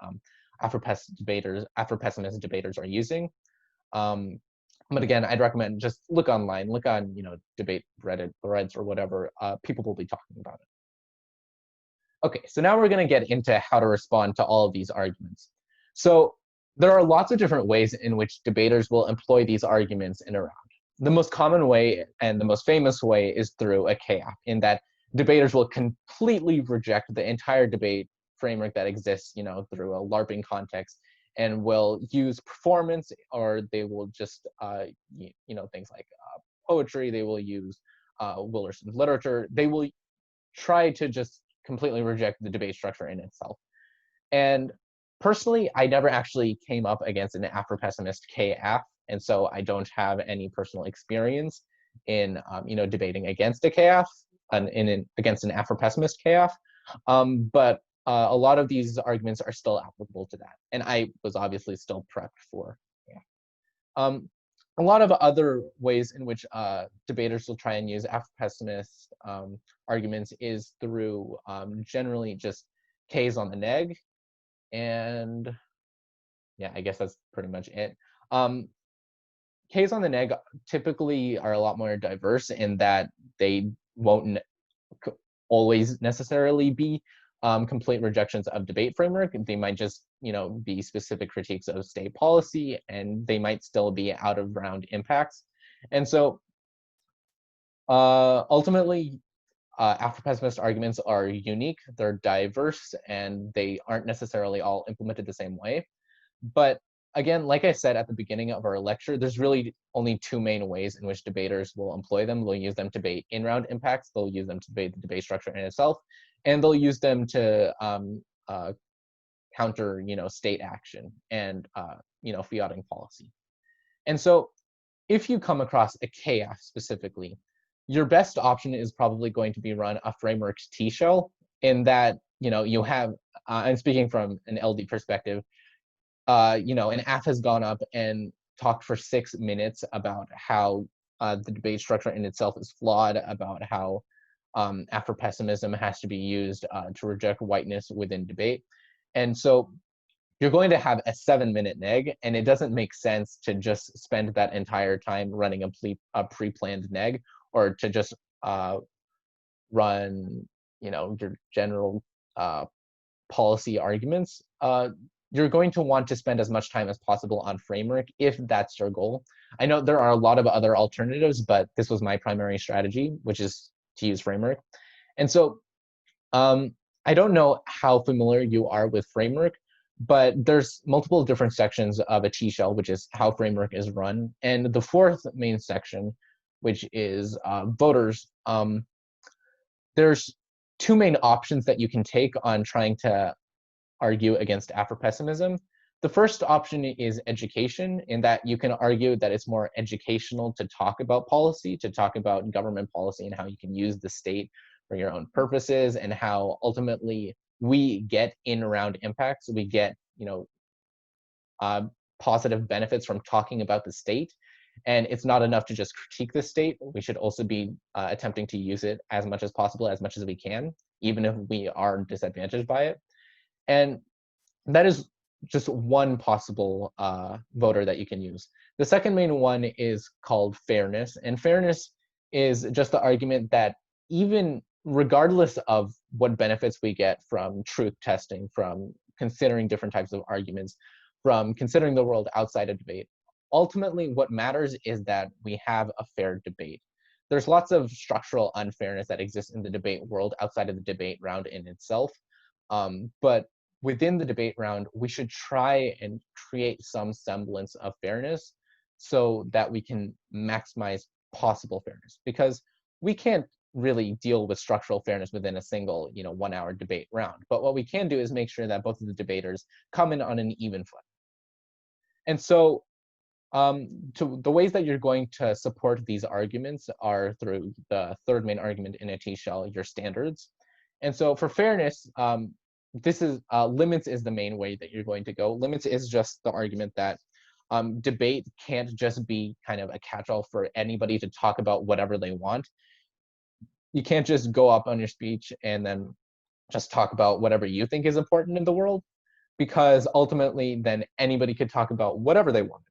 Afro-pessimist debaters are using. But again, I'd recommend just look online, look on, debate Reddit threads or whatever. People will be talking about it. Okay, so now we're going to get into how to respond to all of these arguments. So there are lots of different ways in which debaters will employ these arguments in a round. The most common way and the most famous way is through a KF, in that debaters will completely reject the entire debate framework that exists, through a LARPing context, and will use performance, or they will just, things like poetry. They will use Wilderson's literature. They will try to just completely reject the debate structure in itself. And personally, I never actually came up against an Afro-pessimist KF, and so I don't have any personal experience in, debating against a KF, against an Afro-pessimist KF. But a lot of these arguments are still applicable to that, and I was obviously still prepped for. A lot of other ways in which debaters will try and use Afro-pessimist arguments is through generally just K's on the neg, and I guess that's pretty much it. K's on the neg typically are a lot more diverse in that they won't always necessarily be complete rejections of debate framework. They might just, be specific critiques of state policy, and they might still be out of round impacts. And so ultimately, Afro-pessimist arguments are unique, they're diverse, and they aren't necessarily all implemented the same way. But again, like I said at the beginning of our lecture, there's really only two main ways in which debaters will employ them. They'll use them to debate in-round impacts, they'll use them to debate the debate structure in itself, and they'll use them to counter, state action and, fiating policy. And so if you come across a KF specifically, your best option is probably going to be run a frameworks T-shell, in that, you have, I'm speaking from an LD perspective, an AF has gone up and talked for 6 minutes about how the debate structure in itself is flawed, about how Afro-pessimism has to be used to reject whiteness within debate. And so you're going to have a 7-minute neg, and it doesn't make sense to just spend that entire time running a pre-planned neg, or to just run, your general policy arguments. You're going to want to spend as much time as possible on framework if that's your goal. I know there are a lot of other alternatives, but this was my primary strategy, which is to use framework. And so I don't know how familiar you are with framework, but there's multiple different sections of a T-shell, which is how framework is run. And the fourth main section, which is voters, there's two main options that you can take on trying to argue against Afro-pessimism. The first option is education, in that you can argue that it's more educational to talk about policy, to talk about government policy and how you can use the state for your own purposes, and how ultimately we get in-round impacts. We get, positive benefits from talking about the state. And it's not enough to just critique the state. We should also be attempting to use it as much as possible, as much as we can, even if we are disadvantaged by it. And that is just one possible voter that you can use. The second main one is called fairness. And fairness is just the argument that even regardless of what benefits we get from truth testing, from considering different types of arguments, from considering the world outside of debate, ultimately what matters is that we have a fair debate. There's lots of structural unfairness that exists in the debate world outside of the debate round in itself. But within the debate round, we should try and create some semblance of fairness so that we can maximize possible fairness, because we can't really deal with structural fairness within a single 1-hour debate round. But what we can do is make sure that both of the debaters come in on an even foot. And so the ways that you're going to support these arguments are through the third main argument in a T-shell, your standards. And so for fairness, this is limits is the main way that you're going to go. Limits is just the argument that debate can't just be kind of a catch-all for anybody to talk about whatever they want. You can't just go up on your speech and then just talk about whatever you think is important in the world, because ultimately then anybody could talk about whatever they want.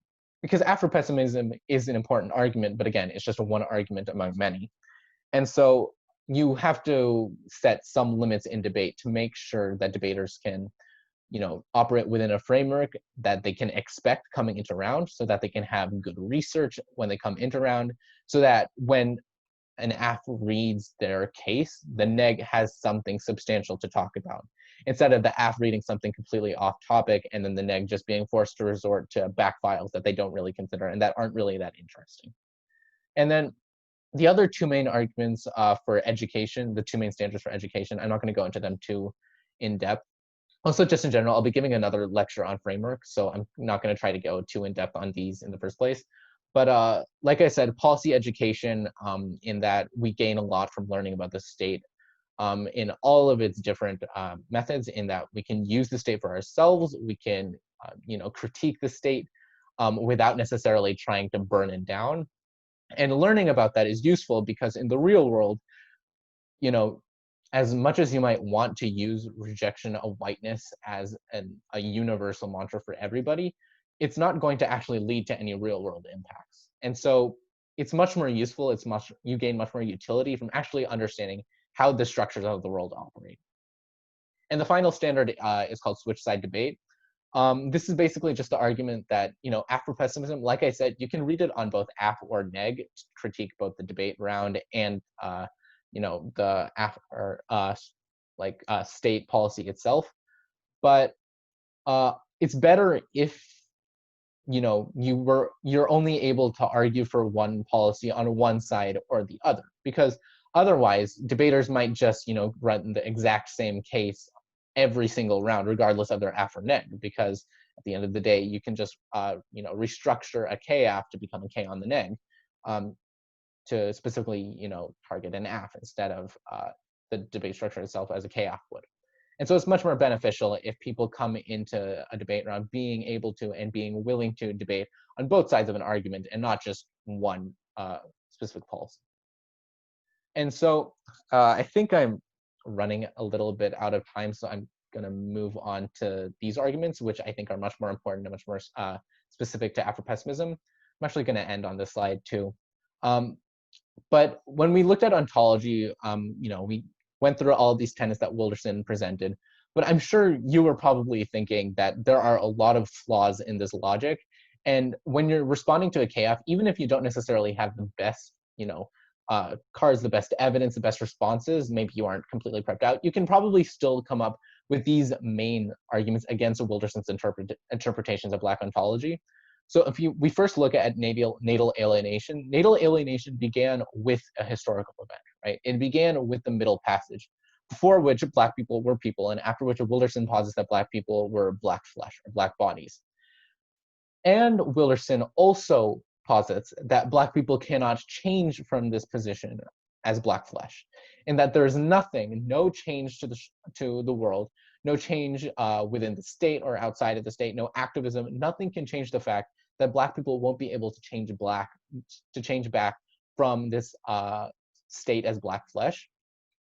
Because Afro-pessimism is an important argument, but again, it's just one argument among many. And so you have to set some limits in debate to make sure that debaters can, operate within a framework that they can expect coming into round, so that they can have good research when they come into round, so that when an AF reads their case, the neg has something substantial to talk about, instead of the AF reading something completely off topic and then the neg just being forced to resort to back files that they don't really consider and that aren't really that interesting. And then the other two main arguments for education, the two main standards for education, I'm not going to go into them too in depth. Also, just in general, I'll be giving another lecture on framework, so I'm not going to try to go too in depth on these in the first place. But like I said, policy education, in that we gain a lot from learning about the state in all of its different methods, in that we can use the state for ourselves, we can critique the state without necessarily trying to burn it down. And learning about that is useful because in the real world, as much as you might want to use rejection of whiteness as a universal mantra for everybody, it's not going to actually lead to any real world impacts. And so it's much more useful, you gain much more utility from actually understanding how the structures of the world operate. And the final standard is called switch side debate. This is basically just the argument that, Afro-pessimism, like I said, you can read it on both AF or neg to critique both the debate round and, the AF or state policy itself. But it's better if, you're only able to argue for one policy on one side or the other, because otherwise debaters might just, run the exact same case every single round, regardless of their AF or neg, because at the end of the day, you can just, restructure a KAF to become a K on the neg to specifically, target an AF instead of the debate structure itself as a KAF would. And so it's much more beneficial if people come into a debate around being able to and being willing to debate on both sides of an argument and not just one specific policy. And so I think I'm running a little bit out of time, so I'm going to move on to these arguments, which I think are much more important and much more specific to Afro-pessimism. I'm actually going to end on this slide too. But when we looked at ontology, we went through all of these tenets that Wilderson presented, but I'm sure you were probably thinking that there are a lot of flaws in this logic. And when you're responding to a KF, even if you don't necessarily have the best, cards, the best evidence, the best responses, maybe you aren't completely prepped out, you can probably still come up with these main arguments against Wilderson's interpretations of Black ontology. So if we first look at natal alienation began with a historical event, right? It began with the Middle Passage, before which Black people were people, and after which Wilderson posits that Black people were Black flesh or Black bodies. And Wilderson also posits that Black people cannot change from this position as Black flesh, and that there is nothing, no change to the world, no change within the state or outside of the state, no activism, nothing can change the fact that Black people won't be able to change back from this state as Black flesh.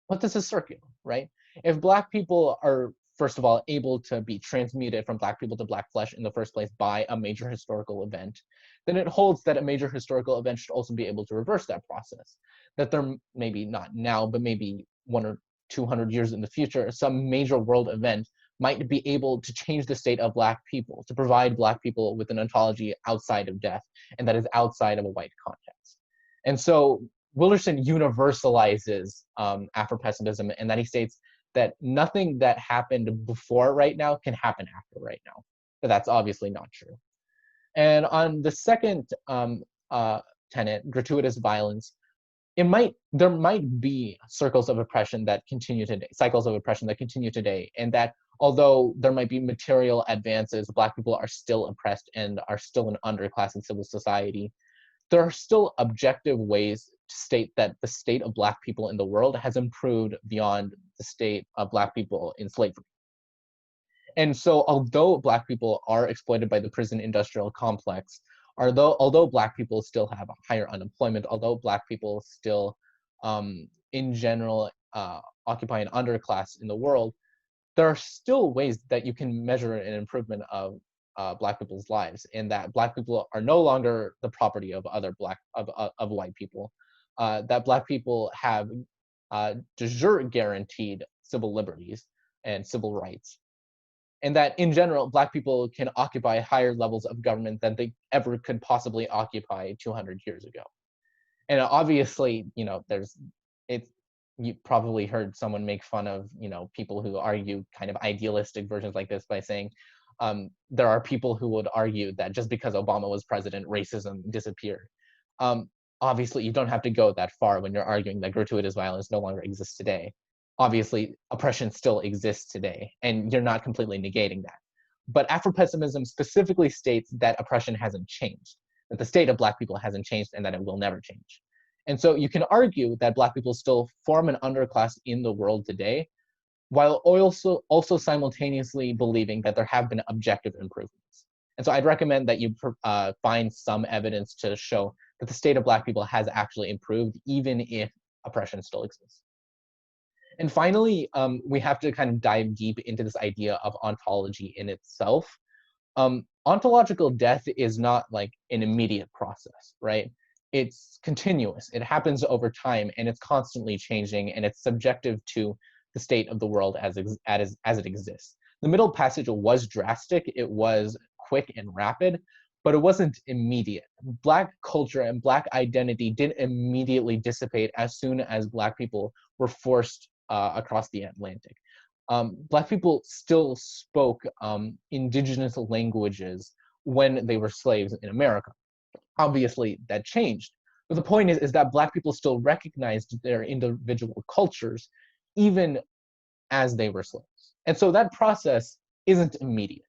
But this is circular, right? If Black people are, first of all, able to be transmuted from Black people to Black flesh in the first place by a major historical event, then it holds that a major historical event should also be able to reverse that process. That there, maybe not now, but maybe 100 or 200 years in the future, some major world event might be able to change the state of Black people, to provide Black people with an ontology outside of death, and that is outside of a white context. And so Wilderson universalizes Afro-pessimism, and that he states that nothing that happened before right now can happen after right now. But that's obviously not true. And on the second tenet, gratuitous violence, there might be cycles of oppression that continue today, and that although there might be material advances, Black people are still oppressed and are still an underclass in civil society. There are still objective ways to state that the state of Black people in the world has improved beyond the state of Black people in slavery. And so although Black people are exploited by the prison industrial complex, although Black people still have higher unemployment, although Black people still, in general, occupy an underclass in the world, there are still ways that you can measure an improvement of Black people's lives, and that Black people are no longer the property of of white people, that Black people have de jure guaranteed civil liberties and civil rights, and that in general, Black people can occupy higher levels of government than they ever could possibly occupy 200 years ago. And obviously, you probably heard someone make fun of, people who argue kind of idealistic versions like this by saying, there are people who would argue that just because Obama was president, racism disappeared. Obviously, you don't have to go that far when you're arguing that gratuitous violence no longer exists today. Obviously, oppression still exists today, and you're not completely negating that. But Afro-pessimism specifically states that oppression hasn't changed, that the state of Black people hasn't changed, and that it will never change. And so you can argue that Black people still form an underclass in the world today, while also simultaneously believing that there have been objective improvements. And so I'd recommend that you find some evidence to show that the state of Black people has actually improved, even if oppression still exists. And finally, we have to kind of dive deep into this idea of ontology in itself. Ontological death is not like an immediate process, right? It's continuous. It happens over time, and it's constantly changing, and it's subjective to the state of the world as it exists. The Middle Passage was drastic. It was quick and rapid, but it wasn't immediate. Black culture and Black identity didn't immediately dissipate as soon as Black people were forced across the Atlantic. Black people still spoke indigenous languages when they were slaves in America. Obviously, that changed. But the point is that Black people still recognized their individual cultures even as they were slaves. And so that process isn't immediate.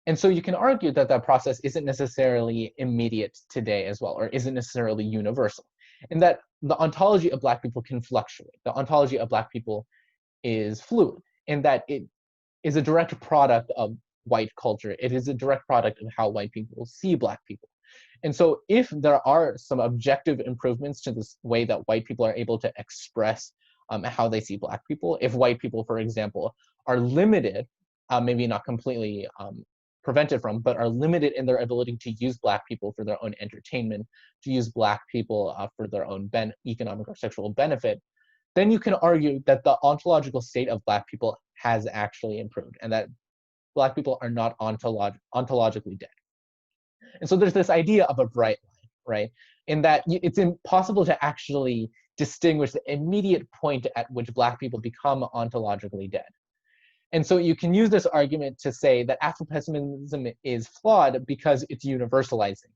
And so you can argue that that process isn't necessarily immediate today as well, or isn't necessarily universal, and that the ontology of Black people can fluctuate. The ontology of Black people is fluid, and that is a direct product of white culture. It is a direct product of how white people see Black people. And so if there are some objective improvements to this way that white people are able to express how they see Black people, if white people, for example, are limited, maybe not completely prevented from, but are limited in their ability to use Black people for their own entertainment, to use Black people for their own economic or sexual benefit, then you can argue that the ontological state of Black people has actually improved and that Black people are not ontologically dead. And so there's this idea of a bright line, right? In that it's impossible to actually distinguish the immediate point at which Black people become ontologically dead. And so you can use this argument to say that Afro-pessimism is flawed because it's universalizing.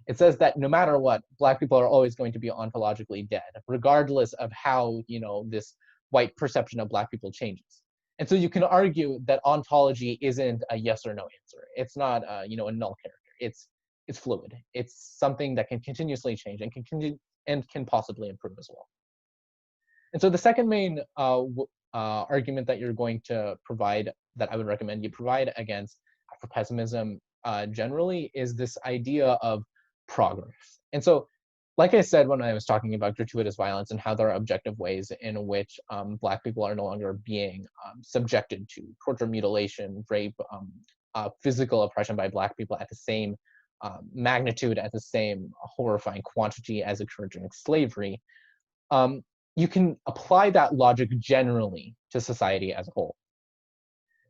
It says that no matter what, Black people are always going to be ontologically dead, regardless of how, this white perception of Black people changes. And so you can argue that ontology isn't a yes or no answer. It's not, a null character. It's fluid. It's something that can continuously change and can possibly improve as well. And so the second main argument that you're going to provide, that I would recommend you provide against Afro-pessimism generally, is this idea of progress. And so, like I said when I was talking about gratuitous violence and how there are objective ways in which Black people are no longer being subjected to torture, mutilation, rape, physical oppression by Black people at the same magnitude, at the same horrifying quantity as occurred during slavery, you can apply that logic generally to society as a whole,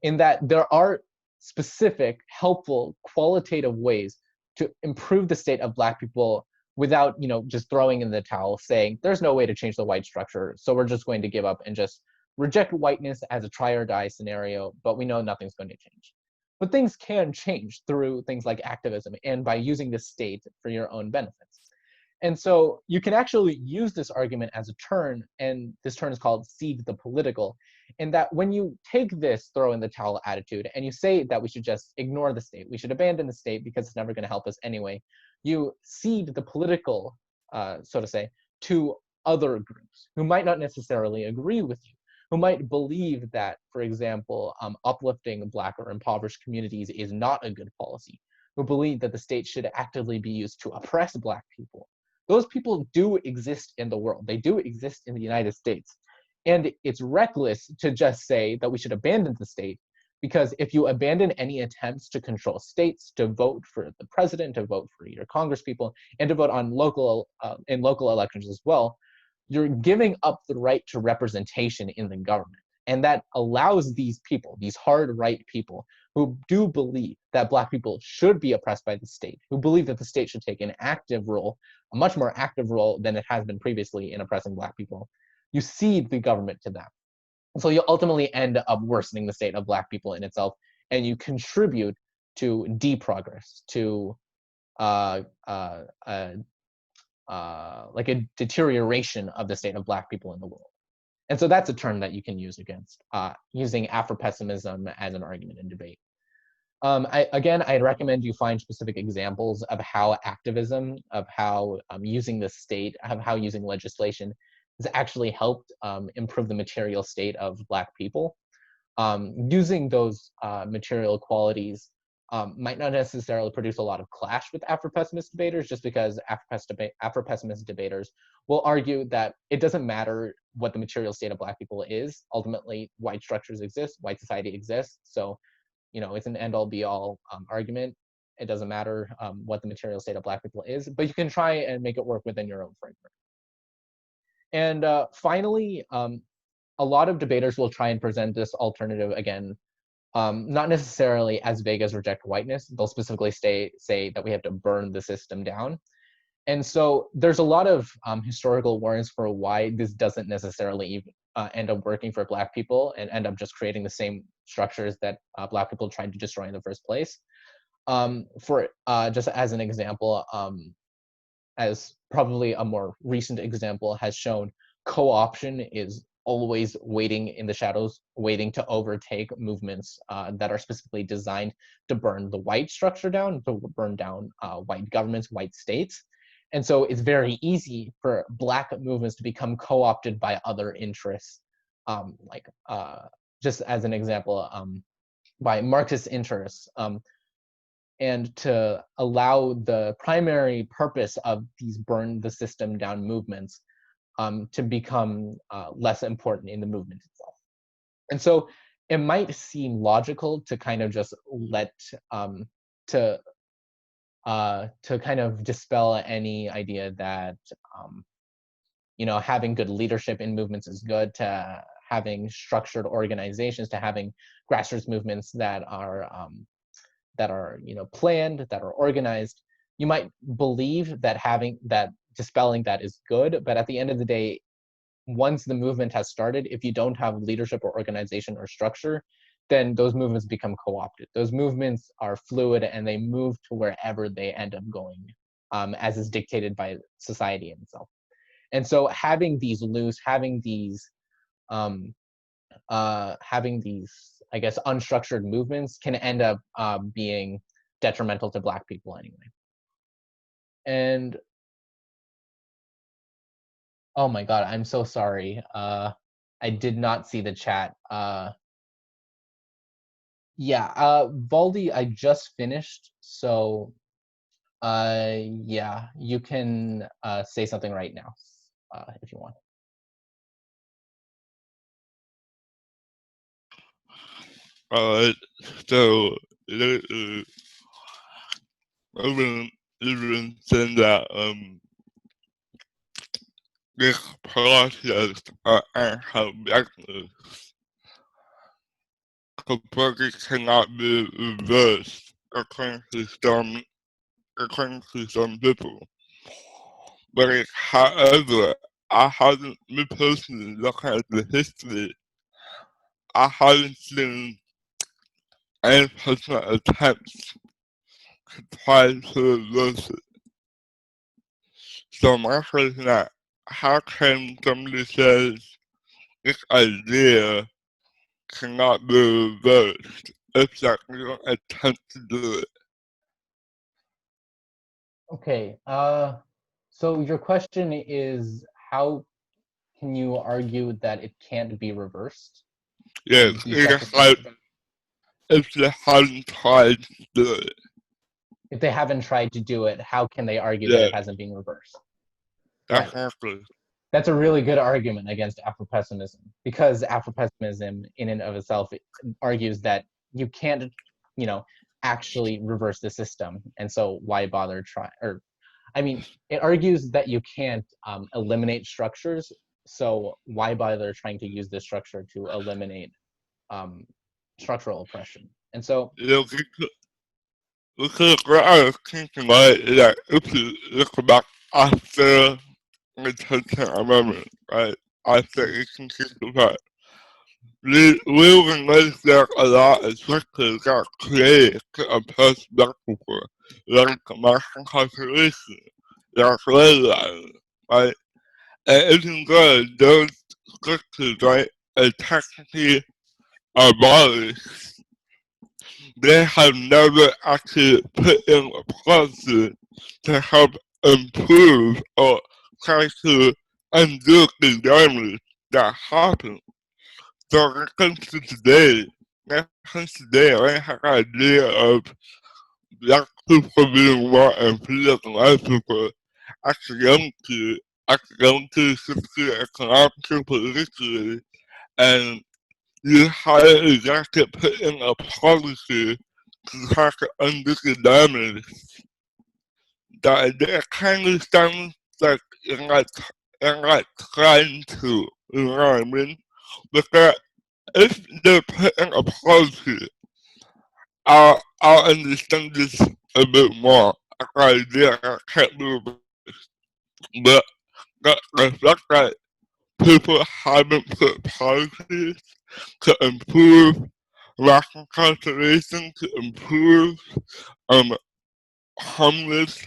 in that there are specific, helpful, qualitative ways to improve the state of Black people without, just throwing in the towel, saying there's no way to change the white structure, so we're just going to give up and just reject whiteness as a try or die scenario, but we know nothing's going to change. But things can change through things like activism and by using the state for your own benefits. And so you can actually use this argument as a turn, and this turn is called seed the political, in that when you take this throw in the towel attitude and you say that we should just ignore the state, we should abandon the state because it's never going to help us anyway, you cede the political, so to say, to other groups who might not necessarily agree with you, who might believe that, for example, uplifting Black or impoverished communities is not a good policy, who believe that the state should actively be used to oppress Black people. Those people do exist in the world. They do exist in the United States. And it's reckless to just say that we should abandon the state, because if you abandon any attempts to control states, to vote for the president, to vote for your congresspeople, and to vote on local elections as well, you're giving up the right to representation in the government. And that allows these people, these hard right people, who do believe that Black people should be oppressed by the state, who believe that the state should take an active role, a much more active role than it has been previously in oppressing Black people, you cede the government to them. And so you ultimately end up worsening the state of Black people in itself, and you contribute to deprogress, to like a deterioration of the state of Black people in the world. And so that's a term that you can use against using Afro-pessimism as an argument in debate. I'd recommend you find specific examples of how activism, of how using the state, of how using legislation has actually helped improve the material state of Black people. Using those material qualities might not necessarily produce a lot of clash with Afro-pessimist debaters, just because Afro-pessimist debaters will argue that it doesn't matter what the material state of Black people is. Ultimately, white structures exist, white society exists, so it's an end-all be-all argument. It doesn't matter what the material state of Black people is, but you can try and make it work within your own framework. And finally, a lot of debaters will try and present this alternative again, not necessarily as vague as reject whiteness. They'll specifically say that we have to burn the system down. And so there's a lot of historical warrants for why this doesn't necessarily even end up working for Black people and end up just creating the same structures that Black people tried to destroy in the first place. Just as an example, as probably a more recent example has shown, co-option is always waiting in the shadows, waiting to overtake movements that are specifically designed to burn the white structure down, to burn down white governments, white states. And so it's very easy for Black movements to become co-opted by other interests. Just as an example, by Marxist interests, and to allow the primary purpose of these burn the system down movements to become less important in the movement itself. And so it might seem logical to kind of just let to kind of dispel any idea that having good leadership in movements is good, to having structured organizations, to having grassroots movements that are planned, that are organized. You might believe that dispelling that is good, but at the end of the day, once the movement has started, if you don't have leadership or organization or structure, then those movements become co-opted. Those movements are fluid and they move to wherever they end up going, as is dictated by society itself. And so having these loose, having these, I guess, unstructured movements can end up being detrimental to Black people anyway. And oh my God, I'm so sorry. I did not see the chat. Valdi, I just finished, so yeah, you can say something right now if you want. Alright, so even saying that this process of anti-blackness completely cannot be reversed according to some people. But however, I haven't, me personally, looking at the history, I haven't seen any personal attempts to try to reverse it. So my question is, how can somebody say this idea cannot be reversed if they don't attempt to do it? Okay, so your question is, how can you argue that it can't be reversed? Yes, it's like if they haven't tried to do it. If they haven't tried to do it, how can they argue that it hasn't been reversed? Right. Exactly. That's a really good argument against Afro-pessimism, because Afro-pessimism in and of itself argues that you can't, actually reverse the system, and so why bother trying? Or, I mean, it argues that you can't eliminate structures, so why bother trying to use this structure to eliminate structural oppression? And so, because what I was thinking, right, is that if you look back after the 10th Amendment, right, after 1865, we realize that a lot of structures got created to oppress Black people, like mass incarceration, like slavery, right? And even though those structures, right, are technically abolished, they have never actually put in a policy to help improve or try to undo the damage that happened. So when it comes to today, I have an idea of Black people being more influential than white people, academically, socially, economically, politically, and you have to put in a policy to try to undo the damage. That kind of sounds like you're not trying to, you know what I mean? Because if they're putting a policy, I'll understand this a bit more. Idea I can't move, but the fact that people haven't put policies to improve race incarceration, to improve homeless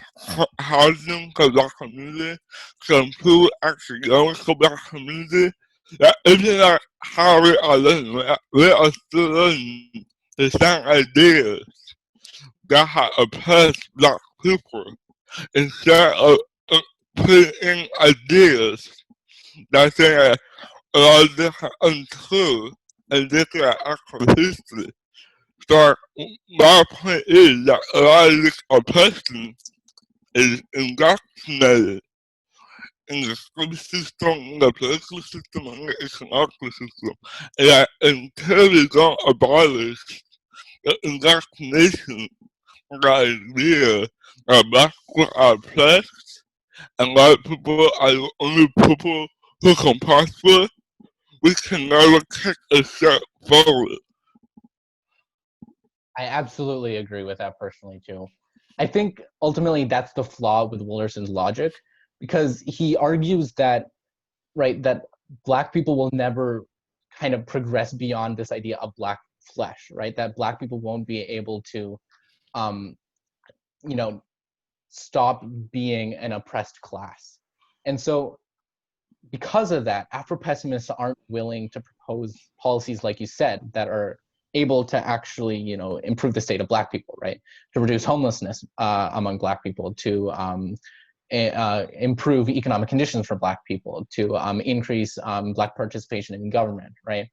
housing for Black community, to improve economic Black community. That isn't like how we are living. We are still living the same ideas that have oppressed Black people instead of putting in ideas that say a lot of this is untrue and this is actual history. So my point is that a lot of this oppression is indoctrinated in the school system, in the political system, and the economic system. And that until we don't abolish the indoctrination, the idea that black people are oppressed and white people are the only people who can prosper, we can never take a step forward. I absolutely agree with that personally too. I think ultimately that's the flaw with Woolerson's logic, because he argues that, right, that black people will never kind of progress beyond this idea of black flesh, right? That black people won't be able to, you know, stop being an oppressed class. And so because of that, Afro-pessimists aren't willing to propose policies, like you said, that are able to actually, you know, improve the state of black people, right? To reduce homelessness among black people, to improve economic conditions for black people, to increase black participation in government, right?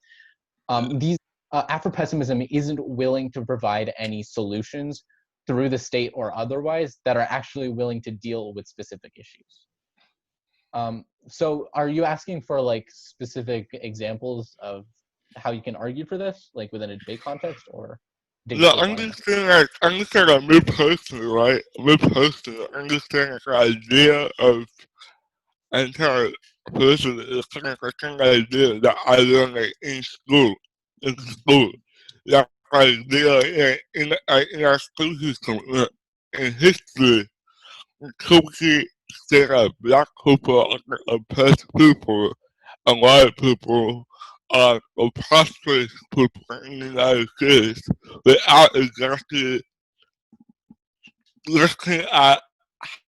These Afro-pessimism isn't willing to provide any solutions through the state or otherwise that are actually willing to deal with specific issues. So are you asking for like specific examples of how you can argue for this, like within a debate context, or No, deeper I'm just saying like me personally, right? Me personally, I understand like the idea of anti-person is kind of like an idea that I learned like in school. In school. That idea in our school system in history, Cookie said that black people are oppressed people and white people are the prosperous people in the United States without exactly looking at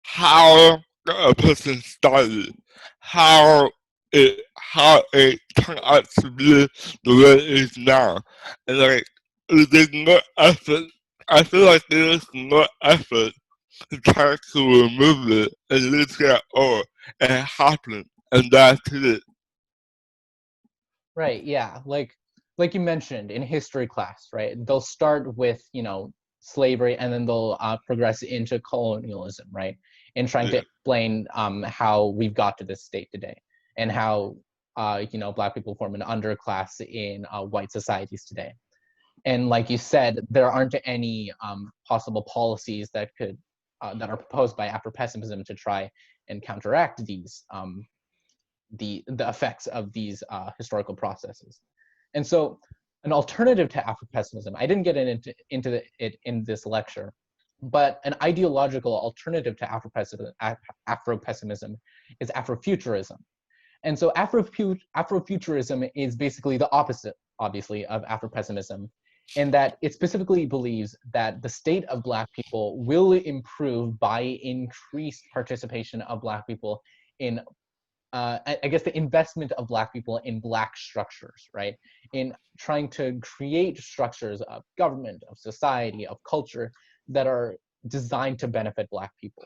how a person started, how it turned out to be the way it is now. And like there's no effort. I feel like there's no effort to try to remove it and just say, oh, it happened and that's it. right? Yeah, like you mentioned in history class, right? They'll start with, you know, slavery, and then they'll progress into colonialism, right? And trying to Yeah. explain how we've got to this state today, and how you know, black people form an underclass in white societies today. And like you said, there aren't any possible policies that could that are proposed by Afro-pessimism to try and counteract these the effects of these historical processes. And so an alternative to Afro-pessimism, I didn't get into it in this lecture, but an ideological alternative to Afro-pessimism is Afrofuturism. And so Afrofuturism is basically the opposite, obviously, of Afro-pessimism, in that it specifically believes that the state of black people will improve by increased participation of black people in I guess the investment of black people in black structures, right? In trying to create structures of government, of society, of culture that are designed to benefit black people.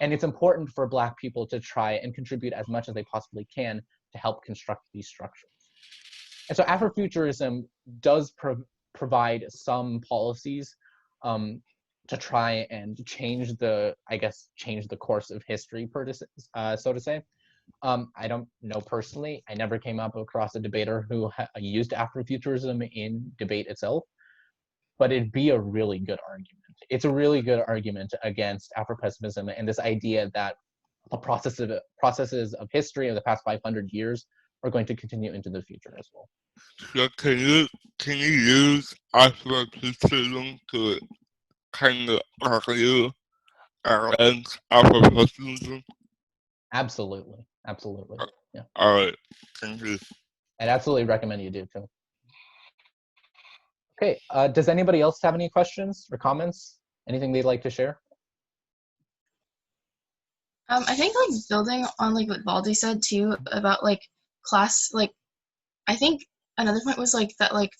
And it's important for black people to try and contribute as much as they possibly can to help construct these structures. And so Afrofuturism does provide some policies to try and change the, I guess, change the course of history, so to say. I don't know personally. I never came up across a debater who used Afrofuturism in debate itself, but it'd be a really good argument. It's a really good argument against Afro-pessimism and this idea that the processes of history of the past 500 years are going to continue into the future as well. So can you use Afrofuturism to kind of argue against Afrofuturism? Absolutely, absolutely. Yeah, Alright, thank you. I'd absolutely recommend you do too. Okay, does anybody else have any questions or comments? Anything they'd like to share? I think like building on like what Baldy said too about like class, like I think another point was like that like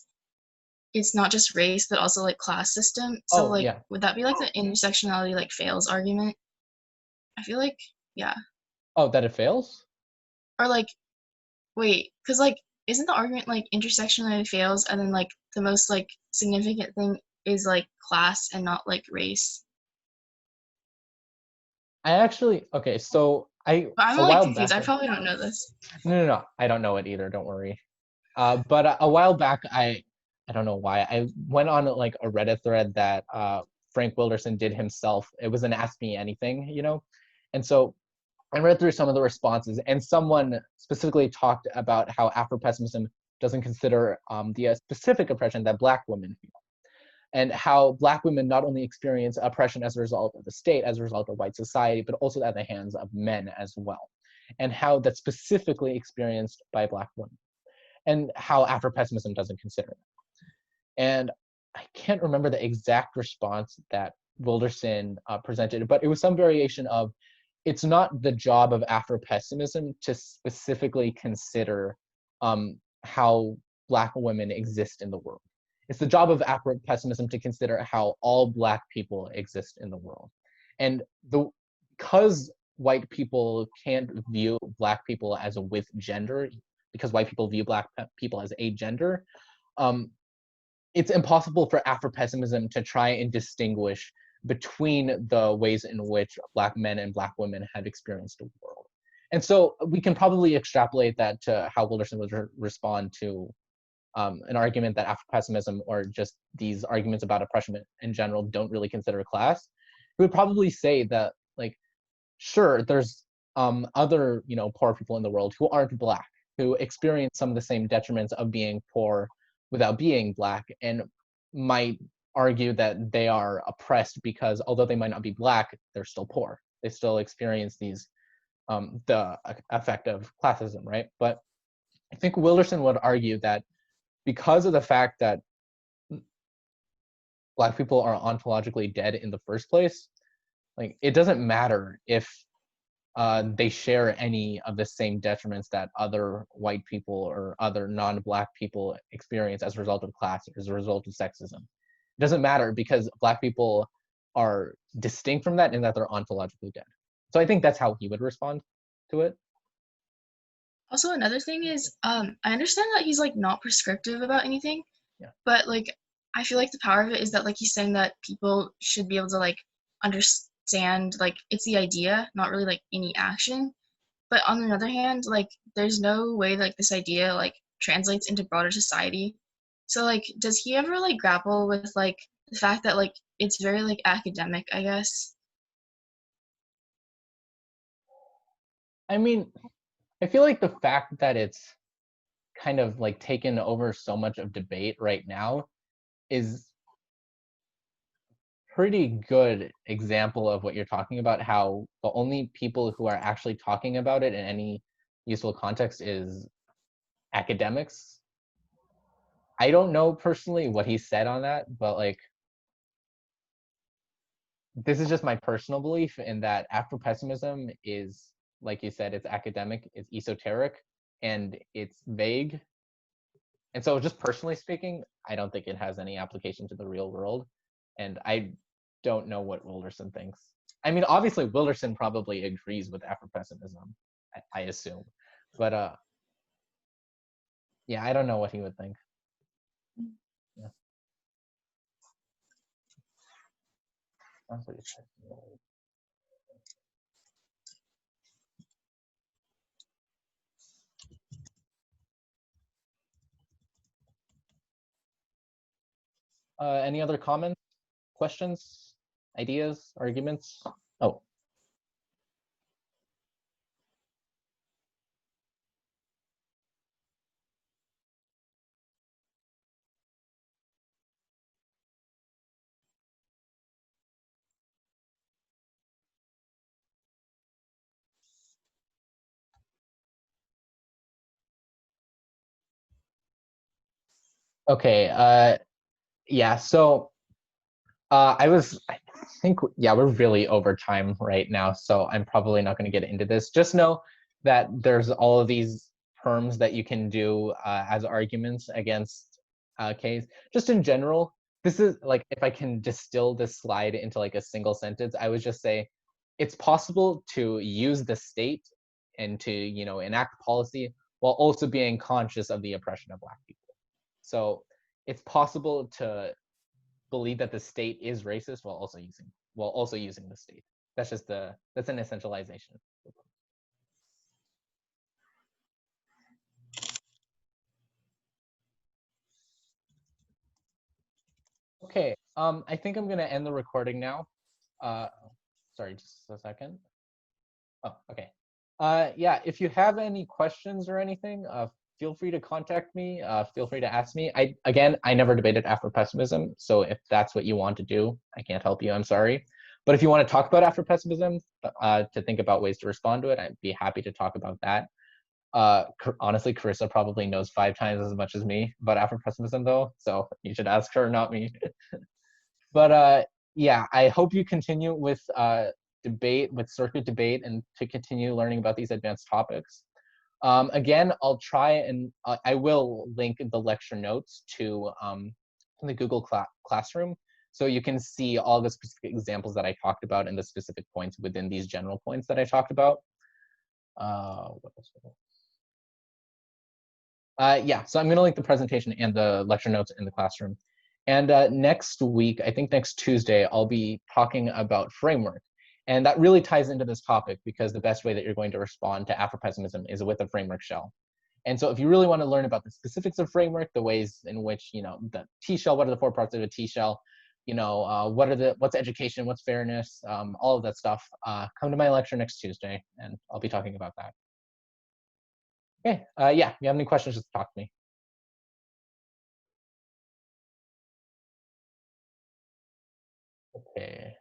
it's not just race but also like class system. So Oh, like yeah. would that be like the intersectionality like fails argument? I feel like yeah. Oh, that it fails? Or like wait, because like isn't the argument like intersectionality fails and then like the most like significant thing is like class and not like race. Okay, so But I'm a like while confused. back, I probably don't know this. no, I don't know it either, don't worry. But a while back, I don't know why, I went on like a Reddit thread that Frank Wilderson did himself. It was an Ask Me Anything, you know? And so I read through some of the responses, and someone specifically talked about how Afro-pessimism doesn't consider the specific oppression that Black women feel, and how Black women not only experience oppression as a result of the state, as a result of white society, but also at the hands of men as well, and how that's specifically experienced by Black women, and how Afro-pessimism doesn't consider it. And I can't remember the exact response that Wilderson presented, but it was some variation of, it's not the job of Afro-pessimism to specifically consider how Black women exist in the world. It's the job of Afro-pessimism to consider how all Black people exist in the world. And because white people can't view Black people as with gender, because white people view Black people as a gender, it's impossible for Afro-pessimism to try and distinguish between the ways in which Black men and Black women have experienced the world. And so we can probably extrapolate that to how Wilderson would respond to an argument that Afro-pessimism, or just these arguments about oppression in general, don't really consider class. He would probably say that, like, sure, there's other, you know, poor people in the world who aren't Black, who experience some of the same detriments of being poor without being Black, and might argue that they are oppressed because although they might not be Black, they're still poor. They still experience these the effect of classism, right? But I think Wilderson would argue that because of the fact that Black people are ontologically dead in the first place, like, it doesn't matter if they share any of the same detriments that other white people or other non-Black people experience as a result of class, as a result of sexism. It doesn't matter because Black people are distinct from that in that they're ontologically dead. So I think that's how he would respond to it. Also, another thing is, I understand that he's like not prescriptive about anything, Yeah. but like I feel like the power of it is that like he's saying that people should be able to like understand like it's the idea, not really like any action. But on the other hand, like there's no way like this idea like translates into broader society. So like, does he ever like grapple with like the fact that like it's very like academic, I guess? I mean, I feel like the fact that it's kind of like taken over so much of debate right now is pretty good example of what you're talking about, how the only people who are actually talking about it in any useful context is academics. I don't know personally what he said on that, but like, this is just my personal belief in that Afro-pessimism is, like you said, it's academic, it's esoteric, and it's vague. And so just personally speaking, I don't think it has any application to the real world. And I don't know what Wilderson thinks. I mean, obviously Wilderson probably agrees with Afro-pessimism, I assume. But yeah, I don't know what he would think. Yeah. That's what he said. Any other comments, questions, ideas, arguments? Oh. Okay, yeah, so I think, yeah, we're really over time right now, so I'm probably not going to get into this. Just know that there's all of these terms that you can do as arguments against case. Just in general, this is like, if I can distill this slide into like a single sentence, I would just say it's possible to use the state and to, you know, enact policy while also being conscious of the oppression of Black people. So it's possible to believe that the state is racist while also using the state. That's an essentialization. Okay, I think I'm gonna end the recording now. Sorry, just a second. Oh, okay. Yeah, if you have any questions or anything, feel free to contact me. Feel free to ask me. I never debated Afro-pessimism, so if that's what you want to do, I can't help you. I'm sorry. But if you want to talk about Afro-pessimism, to think about ways to respond to it, I'd be happy to talk about that. Honestly, Carissa probably knows 5 times as much as me about Afro-pessimism, though, so you should ask her, not me. But yeah, I hope you continue with circuit debate, and to continue learning about these advanced topics. Again, I'll try and I will link the lecture notes to the Google Classroom, so you can see all the specific examples that I talked about and the specific points within these general points that I talked about. What else? Yeah, so I'm going to link the presentation and the lecture notes in the classroom. And next week, I think next Tuesday, I'll be talking about framework. And that really ties into this topic, because the best way that you're going to respond to Afro-pessimism is with a framework shell. And so if you really want to learn about the specifics of framework, the ways in which, the T-shell, what are the 4 parts of a T-shell, what's education, what's fairness, all of that stuff, come to my lecture next Tuesday, and I'll be talking about that. Okay, yeah, if you have any questions, just talk to me. Okay.